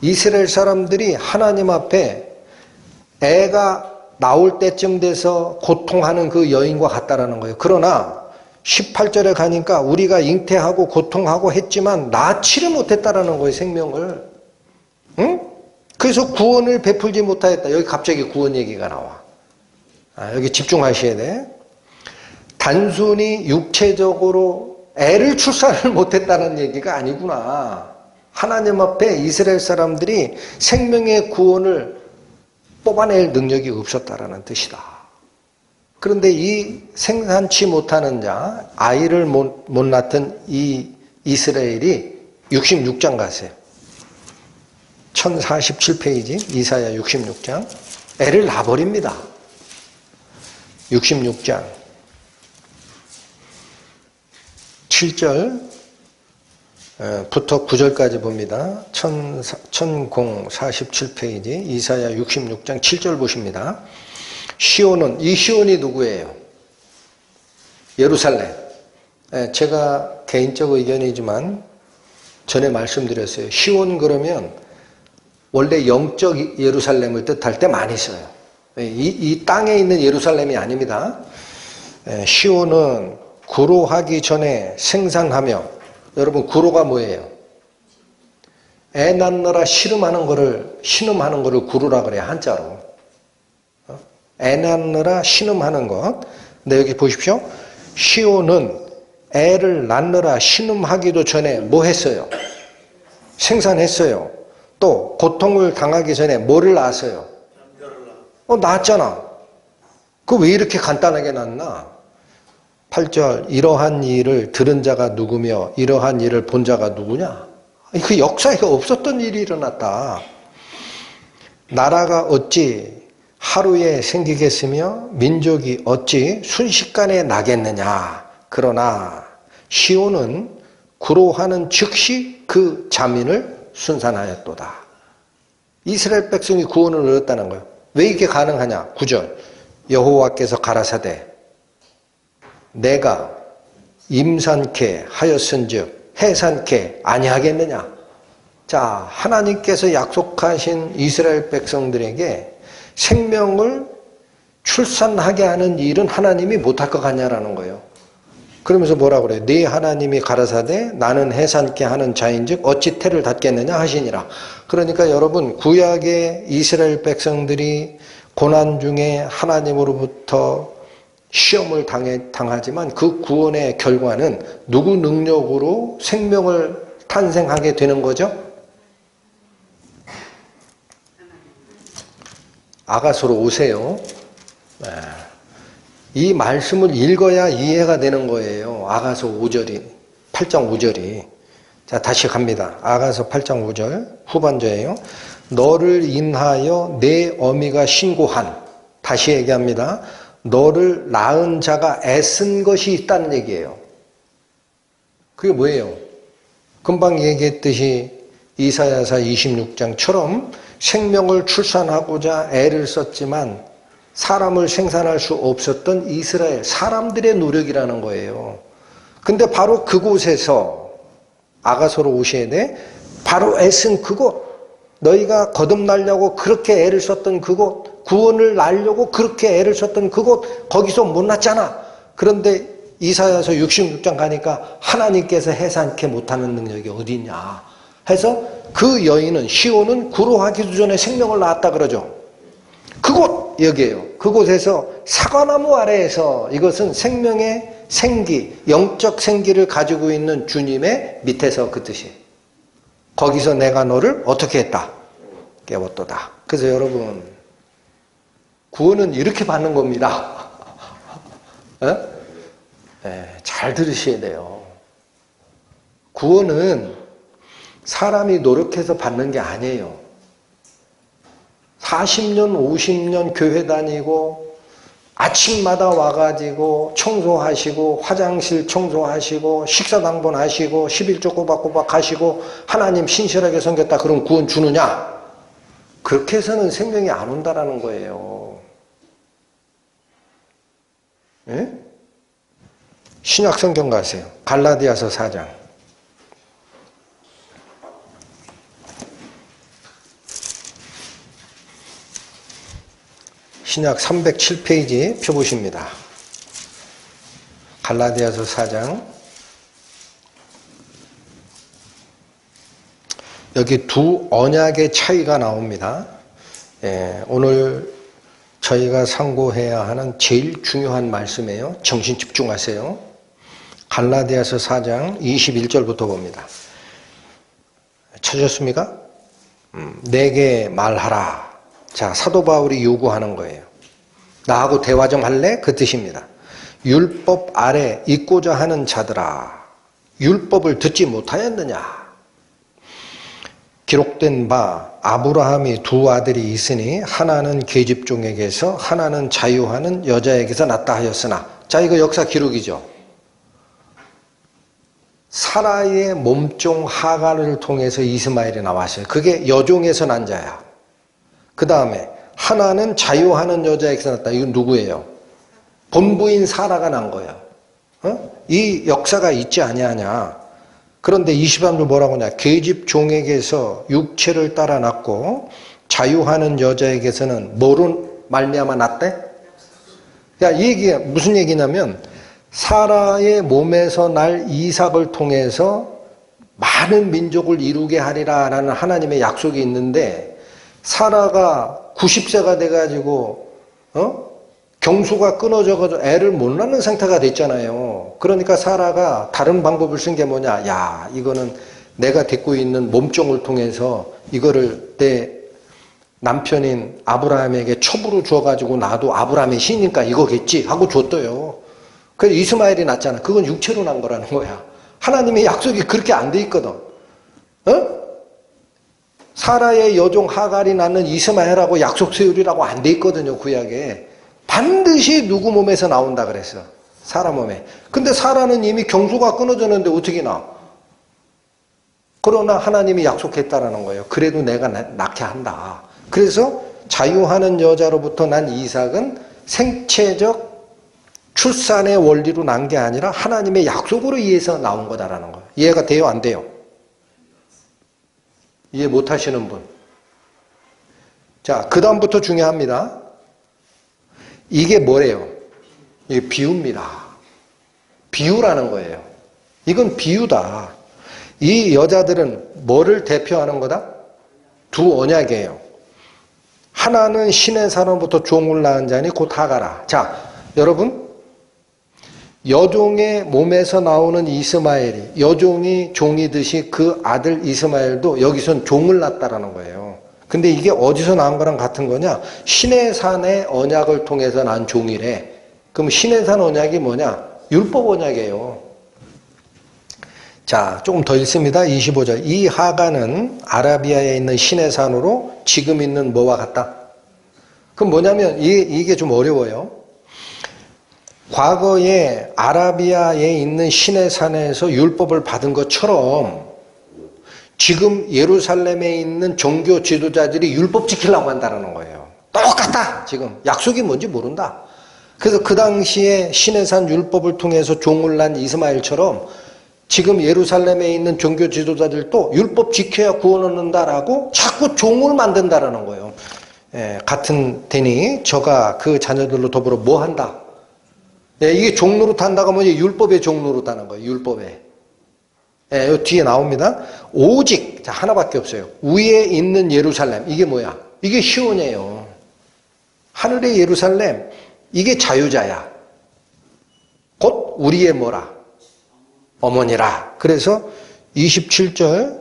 이스라엘 사람들이 하나님 앞에 애가 나올 때쯤 돼서 고통하는 그 여인과 같다라는 거예요. 그러나 18절에 가니까 우리가 잉태하고 고통하고 했지만 낳지를 못했다라는 거예요, 생명을. 응? 그래서 구원을 베풀지 못하였다. 여기 갑자기 구원 얘기가 나와. 여기 집중하셔야 돼. 단순히 육체적으로 애를 출산을 못했다는 얘기가 아니구나. 하나님 앞에 이스라엘 사람들이 생명의 구원을 뽑아낼 능력이 없었다라는 뜻이다. 그런데 이 생산치 못하는 자, 아이를 못 낳던 이 이스라엘이 66장 가세요. 1047페이지 이사야 66장. 애를 낳아버립니다. 66장 7절 부터 9절까지 봅니다. 1047페이지 이사야 66장 7절 보십니다. 시온은, 이 시온이 누구예요? 예루살렘. 제가 개인적 의견이지만 전에 말씀드렸어요. 시온 그러면 원래 영적 예루살렘을 뜻할 때 많이 써요. 이 땅에 있는 예루살렘이 아닙니다. 시온은 구로하기 전에 생산하며, 여러분 구로가 뭐예요? 애 낳느라 신음하는 거를 구로라 그래요, 한자로. 애 낳느라 신음하는 것. 근데 여기 보십시오. 시온은 애를 낳느라 신음하기도 전에 뭐 했어요? 생산했어요. 또 고통을 당하기 전에 뭐를 낳았어요? 낳았잖아. 그 왜 이렇게 간단하게 낳나? 8절 이러한 일을 들은 자가 누구며 이러한 일을 본 자가 누구냐? 그 역사에 없었던 일이 일어났다. 나라가 어찌 하루에 생기겠으며 민족이 어찌 순식간에 나겠느냐. 그러나 시온은 구로하는 즉시 그 자민을 순산하였도다. 이스라엘 백성이 구원을 얻었다는 거예요. 왜 이게 가능하냐? 9절 여호와께서 가라사대 내가 임산케 하였은즉 해산케 아니하겠느냐. 자, 하나님께서 약속하신 이스라엘 백성들에게 생명을 출산하게 하는 일은 하나님이 못할 것 같냐라는 거예요. 그러면서 뭐라 그래요? 네 하나님이 가라사대 나는 해산케 하는 자인즉 어찌 태를 닫겠느냐 하시니라. 그러니까 여러분 구약의 이스라엘 백성들이 고난 중에 하나님으로부터 시험을 당하지만 그 구원의 결과는 누구 능력으로 생명을 탄생하게 되는 거죠? 아가서로 오세요. 이 말씀을 읽어야 이해가 되는 거예요. 아가서 5절이 8장 5절이. 자, 다시 갑니다. 아가서 8장 5절 후반절이에요. 너를 인하여 내 어미가 신고한, 다시 얘기합니다. 너를 낳은 자가 애쓴 것이 있다는 얘기예요. 그게 뭐예요? 금방 얘기했듯이 이사야서 26장처럼 생명을 출산하고자 애를 썼지만 사람을 생산할 수 없었던 이스라엘 사람들의 노력이라는 거예요. 근데 바로 그곳에서 아가서로 오셔야 돼. 바로 애쓴 그곳, 너희가 거듭나려고 그렇게 애를 썼던 그곳, 구원을 낳으려고 그렇게 애를 썼던 그곳, 거기서 못 낳잖아. 그런데 이사야서 66장 가니까 하나님께서 해산케 못하는 능력이 어디 있냐 해서 그 여인은 시온은 구로하기도 전에 생명을 낳았다 그러죠. 그곳 여기에요. 그곳에서 사과나무 아래에서 이것은 생명의 생기, 영적 생기를 가지고 있는 주님의 밑에서 그 뜻이에요. 거기서 내가 너를 어떻게 했다? 깨웠도다. 그래서 여러분 구원은 이렇게 받는 겁니다. 잘 들으셔야 돼요. 구원은 사람이 노력해서 받는 게 아니에요. 40년, 50년 교회 다니고 아침마다 와가지고 청소하시고 화장실 청소하시고 식사당번 하시고 11조 꼬박꼬박 하시고 하나님 신실하게 섬겼다 그럼 구원 주느냐? 그렇게 해서는 생명이 안 온다라는 거예요. 예? 신약 성경 가세요. 갈라디아서 4장. 신약 307페이지 펴보십니다. 갈라디아서 4장. 여기 두 언약의 차이가 나옵니다. 오늘 저희가 상고해야 하는 제일 중요한 말씀이에요. 정신 집중하세요. 갈라디아서 4장 21절부터 봅니다. 찾으셨습니까? 내게 말하라. 자, 사도 바울이 요구하는 거예요. 나하고 대화 좀 할래? 그 뜻입니다. 율법 아래 있고자 하는 자들아, 율법을 듣지 못하였느냐? 기록된 바 아브라함이 두 아들이 있으니 하나는 계집종에게서 하나는 자유하는 여자에게서 낳다 하였으나, 자, 이거 역사 기록이죠. 사라의 몸종 하갈을 통해서 이스마엘이 나왔어요. 그게 여종에서 난 자야. 그 다음에 하나는 자유하는 여자에게서 낳았다. 이건 누구예요? 본부인 사라가 난 거예요. 이 역사가 있지 아니하냐. 그런데 23절 뭐라고 하냐. 계집종에게서 육체를 따라 낳고 자유하는 여자에게서는 뭐로 말미암아 낳대? 야, 이 얘기가 무슨 얘기냐면 사라의 몸에서 날 이삭을 통해서 많은 민족을 이루게 하리라 라는 하나님의 약속이 있는데, 사라가 90세가 돼가지고 경수가 끊어져가지고 애를 못 낳는 상태가 됐잖아요. 그러니까 사라가 다른 방법을 쓴 게 뭐냐. 야, 이거는 내가 데리고 있는 몸종을 통해서 이거를 내 남편인 아브라함에게 첩으로 줘가지고 나도 아브라함의 신이니까 이거겠지 하고 줬어요. 그래서 이스마엘이 낳잖아. 그건 육체로 난 거라는 거야. 하나님의 약속이 그렇게 안 돼 있거든. 사라의 여종 하갈이 낳는 이스마엘하고 약속 세우리라고 안 돼 있거든요, 구약에. 반드시 누구 몸에서 나온다 그랬어. 사라 몸에. 근데 사라는 이미 경수가 끊어졌는데 어떻게 나와? 그러나 하나님이 약속했다라는 거예요. 그래도 내가 낳게 한다. 그래서 자유하는 여자로부터 난 이삭은 생체적 출산의 원리로 난 게 아니라 하나님의 약속으로 의해서 나온 거다라는 거예요. 이해가 돼요? 안 돼요? 이해 못 하시는 분. 자, 그 다음부터 중요합니다. 이게 뭐래요? 이게 비유입니다. 비유라는 거예요. 이건 비유다. 이 여자들은 뭐를 대표하는 거다? 두 언약이에요. 하나는 신의 산으로부터 종을 낳은 자니 곧 하가라. 자, 여러분, 여종의 몸에서 나오는 이스마엘이, 여종이 종이듯이 그 아들 이스마엘도 여기선 종을 낳았다라는 거예요. 근데 이게 어디서 나온 거랑 같은 거냐? 신의 산의 언약을 통해서 난 종이래. 그럼 신의 산 언약이 뭐냐? 율법 언약이에요. 자, 조금 더 읽습니다. 25절. 이 하가는 아라비아에 있는 신의 산으로 지금 있는 뭐와 같다? 그럼 뭐냐면 이게 좀 어려워요. 과거에 아라비아에 있는 신의 산에서 율법을 받은 것처럼 지금 예루살렘에 있는 종교 지도자들이 율법 지키려고 한다는 거예요. 똑같다. 지금 약속이 뭔지 모른다. 그래서 그 당시에 신의 산 율법을 통해서 종을 낳은 이스마엘처럼 지금 예루살렘에 있는 종교 지도자들도 율법 지켜야 구원 얻는다라고 자꾸 종을 만든다라는 거예요. 같은 데니 저가 그 자녀들로 더불어 뭐 한다? 이게 종로로 탄다가 뭐냐? 율법의 종로로 타는 거예요. 율법에. 요 뒤에 나옵니다. 오직 자, 하나밖에 없어요. 위에 있는 예루살렘. 이게 뭐야? 이게 시온이에요. 하늘의 예루살렘. 이게 자유자야. 곧 우리의 뭐라? 어머니라. 그래서 27절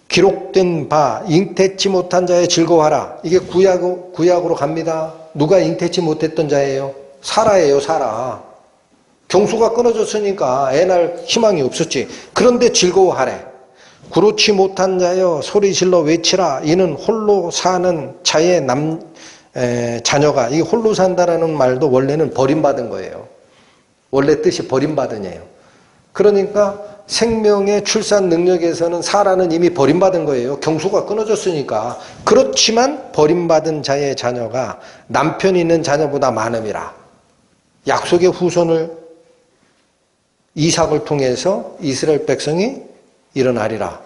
기록된 바 잉태치 못한 자의 즐거워하라. 이게 구약으로 갑니다. 누가 잉태치 못했던 자예요? 사라예요. 사라. 경수가 끊어졌으니까 애 낳을 희망이 없었지. 그런데 즐거워하래. 그렇지 못한 자여 소리질러 외치라. 이는 홀로 사는 자의 자녀가, 이 홀로 산다라는 말도 원래는 버림받은 거예요. 원래 뜻이 버림받은이에요. 그러니까 생명의 출산 능력에서는 사라는 이미 버림받은 거예요. 경수가 끊어졌으니까. 그렇지만 버림받은 자의 자녀가 남편이 있는 자녀보다 많음이라. 약속의 후손을 이삭을 통해서 이스라엘 백성이 일어나리라.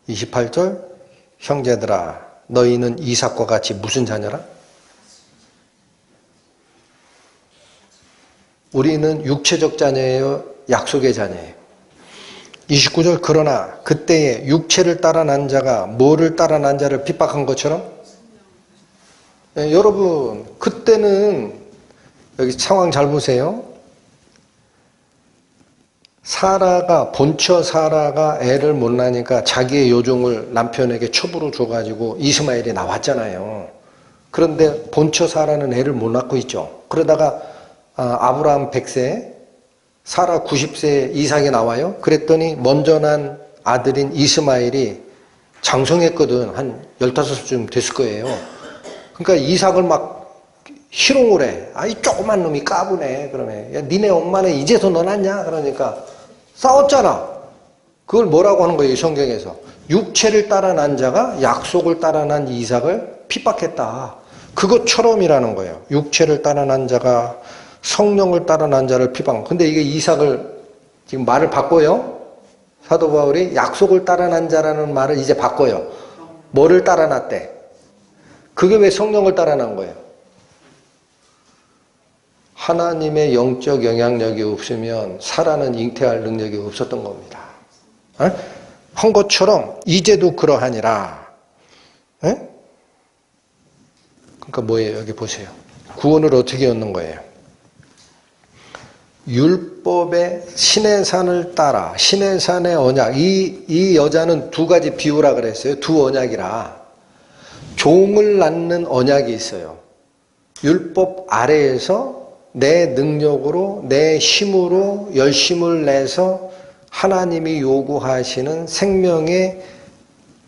(28절) 형제들아 너희는 이삭과 같이 무슨 자녀라? 우리는 육체적 자녀예요? 약속의 자녀예요? 29절 그러나 그때에 육체를 따라 난 자가 뭐를 따라 난 자를 핍박한 것처럼 여러분 그때는 여기 상황 잘 보세요. 본처 사라가 애를 못 낳으니까 자기의 여종을 남편에게 첩으로 줘가지고 이스마엘이 나왔잖아요. 그런데 본처 사라는 애를 못 낳고 있죠. 그러다가 아브라함 100세, 사라 90세 이삭이 나와요. 그랬더니 먼저 난 아들인 이스마엘이 장성했거든. 한 15쯤 됐을 거예요. 그러니까 이삭을 막 희롱을 해. 이 조그만 놈이 까부네. 그러면 야, 니네 엄마는 이제서 너 낳냐? 그러니까 싸웠잖아. 그걸 뭐라고 하는 거예요, 성경에서? 육체를 따라 난 자가 약속을 따라 난 이삭을 핍박했다. 그것처럼이라는 거예요. 육체를 따라 난 자가 성령을 따라 난 자를 핍박. 근데 이게 이삭을 지금 말을 바꿔요. 사도 바울이 약속을 따라 난 자라는 말을 이제 바꿔요. 뭐를 따라 났대? 그게 왜 성령을 따라 난 거예요? 하나님의 영적 영향력이 없으면 사라는 잉태할 능력이 없었던 겁니다. 한 것처럼 이제도 그러하니라. 그러니까 뭐예요? 여기 보세요. 구원을 어떻게 얻는 거예요? 율법의 신의 산을 따라 신의 산의 언약. 이 여자는 두 가지 비유라 그랬어요. 두 언약이라. 종을 낳는 언약이 있어요. 율법 아래에서 내 능력으로 내 힘으로 열심을 내서 하나님이 요구하시는 생명의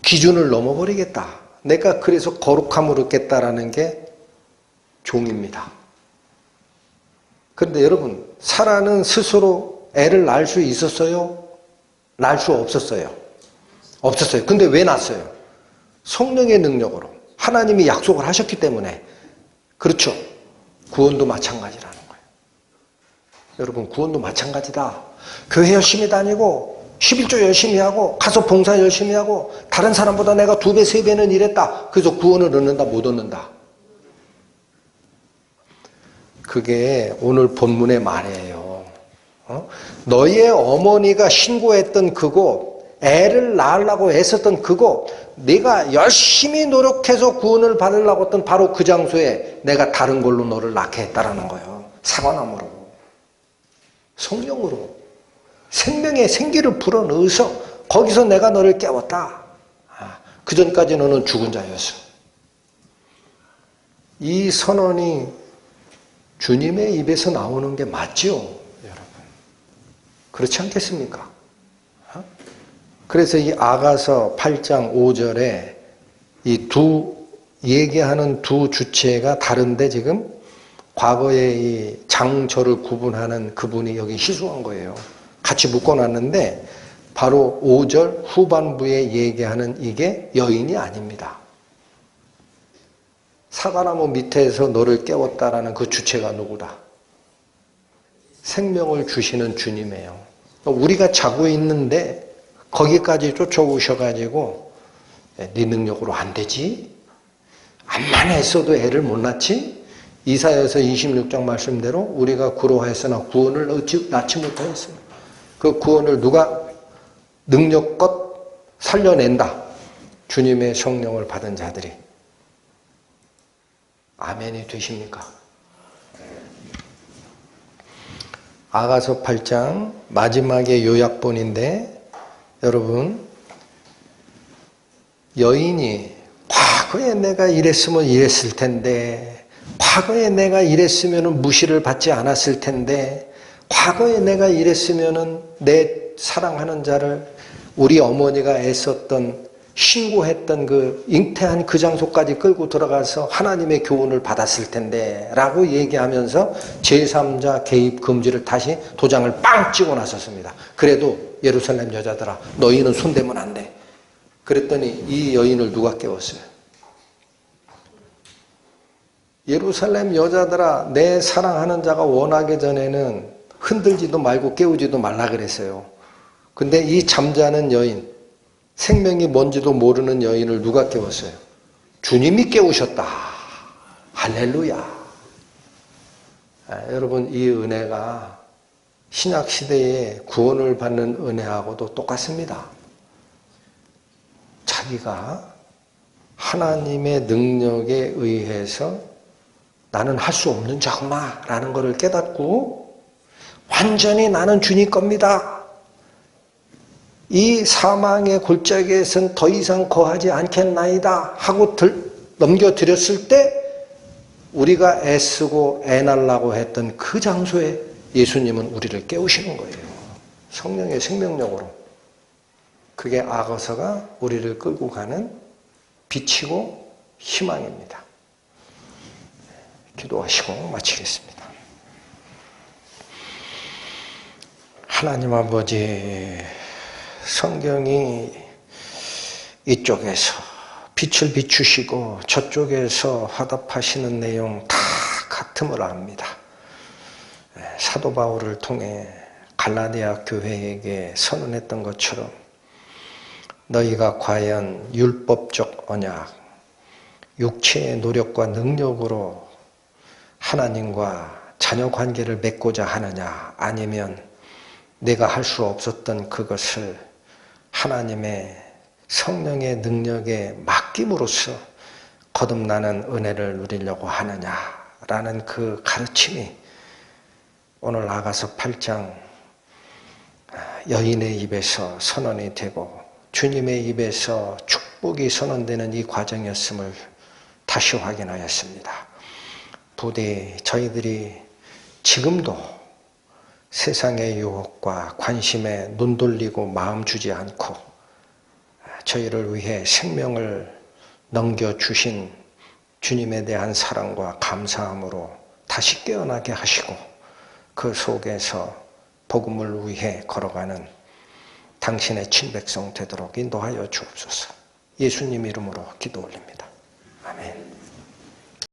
기준을 넘어버리겠다. 내가 그래서 거룩함을 얻겠다라는 게 종입니다. 그런데 여러분, 사라는 스스로 애를 낳을 수 있었어요? 낳을 수 없었어요? 없었어요. 근데 왜 낳았어요? 성령의 능력으로. 하나님이 약속을 하셨기 때문에. 그렇죠. 구원도 마찬가지라는 거예요. 여러분, 구원도 마찬가지다. 교회 열심히 다니고 11조 열심히 하고 가서 봉사 열심히 하고 다른 사람보다 내가 2배, 3배는 일했다. 그래서 구원을 얻는다, 못 얻는다. 그게 오늘 본문의 말이에요. 너희의 어머니가 신고했던 그곳, 애를 낳으려고 애썼던 그곳, 네가 열심히 노력해서 구원을 받으려고 했던 바로 그 장소에 내가 다른 걸로 너를 낳게 했다라는 거예요. 사과나무로, 성령으로, 생명의 생기를 불어넣어서 거기서 내가 너를 깨웠다. 그 전까지 너는 죽은 자였어. 이 선언이 주님의 입에서 나오는 게 맞죠, 여러분? 그렇지 않겠습니까? 그래서 이 아가서 8장 5절에 얘기하는 두 주체가 다른데 지금 과거의 이 장저를 구분하는 그분이 여기 희수한 거예요. 같이 묶어놨는데 바로 5절 후반부에 얘기하는 이게 여인이 아닙니다. 사과나무 밑에서 너를 깨웠다라는 그 주체가 누구다? 생명을 주시는 주님이에요. 우리가 자고 있는데 거기까지 쫓아오셔가지고 네 능력으로 안 되지? 암만 했어도 애를 못 낳지? 이사야서 26장 말씀대로 우리가 구로하였으나 구원을 낳지 못하였어요. 그 구원을 누가 능력껏 살려낸다. 주님의 성령을 받은 자들이. 아멘이 되십니까? 아가서 8장 마지막의 요약본인데 여러분, 여인이 과거에 내가 이랬으면 이랬을 텐데, 과거에 내가 이랬으면 무시를 받지 않았을 텐데, 과거에 내가 이랬으면 내 사랑하는 자를 우리 어머니가 애썼던 신고했던 그 잉태한 그 장소까지 끌고 들어가서 하나님의 교훈을 받았을 텐데 라고 얘기하면서 제3자 개입 금지를 다시 도장을 빵 찍어 놨었습니다. 그래도 예루살렘 여자들아 너희는 손대면 안 돼. 그랬더니 이 여인을 누가 깨웠어요? 예루살렘 여자들아 내 사랑하는 자가 원하기 전에는 흔들지도 말고 깨우지도 말라 그랬어요. 근데 이 잠자는 여인, 생명이 뭔지도 모르는 여인을 누가 깨웠어요? 주님이 깨우셨다. 할렐루야. 여러분, 이 은혜가 신약시대에 구원을 받는 은혜하고도 똑같습니다. 자기가 하나님의 능력에 의해서 나는 할 수 없는 자구나 라는 것을 깨닫고 완전히 나는 주님 겁니다. 이 사망의 골짜기에선 더 이상 거하지 않겠나이다 하고 넘겨드렸을 때 우리가 애쓰고 애날라고 했던 그 장소에 예수님은 우리를 깨우시는 거예요. 성령의 생명력으로. 그게 아가서가 우리를 끌고 가는 빛이고 희망입니다. 기도하시고 마치겠습니다. 하나님 아버지, 성경이 이쪽에서 빛을 비추시고 저쪽에서 화답하시는 내용 다 같음을 압니다. 사도 바울을 통해 갈라디아 교회에게 선언했던 것처럼 너희가 과연 율법적 언약, 육체의 노력과 능력으로 하나님과 자녀 관계를 맺고자 하느냐, 아니면 내가 할 수 없었던 그것을 하나님의 성령의 능력에 맡김으로써 거듭나는 은혜를 누리려고 하느냐라는 그 가르침이 오늘 아가서 8장 여인의 입에서 선언이 되고 주님의 입에서 축복이 선언되는 이 과정이었음을 다시 확인하였습니다. 부디 저희들이 지금도 세상의 유혹과 관심에 눈 돌리고 마음 주지 않고 저희를 위해 생명을 넘겨주신 주님에 대한 사랑과 감사함으로 다시 깨어나게 하시고 그 속에서 복음을 위해 걸어가는 당신의 친백성 되도록 인도하여 주옵소서. 예수님 이름으로 기도 올립니다.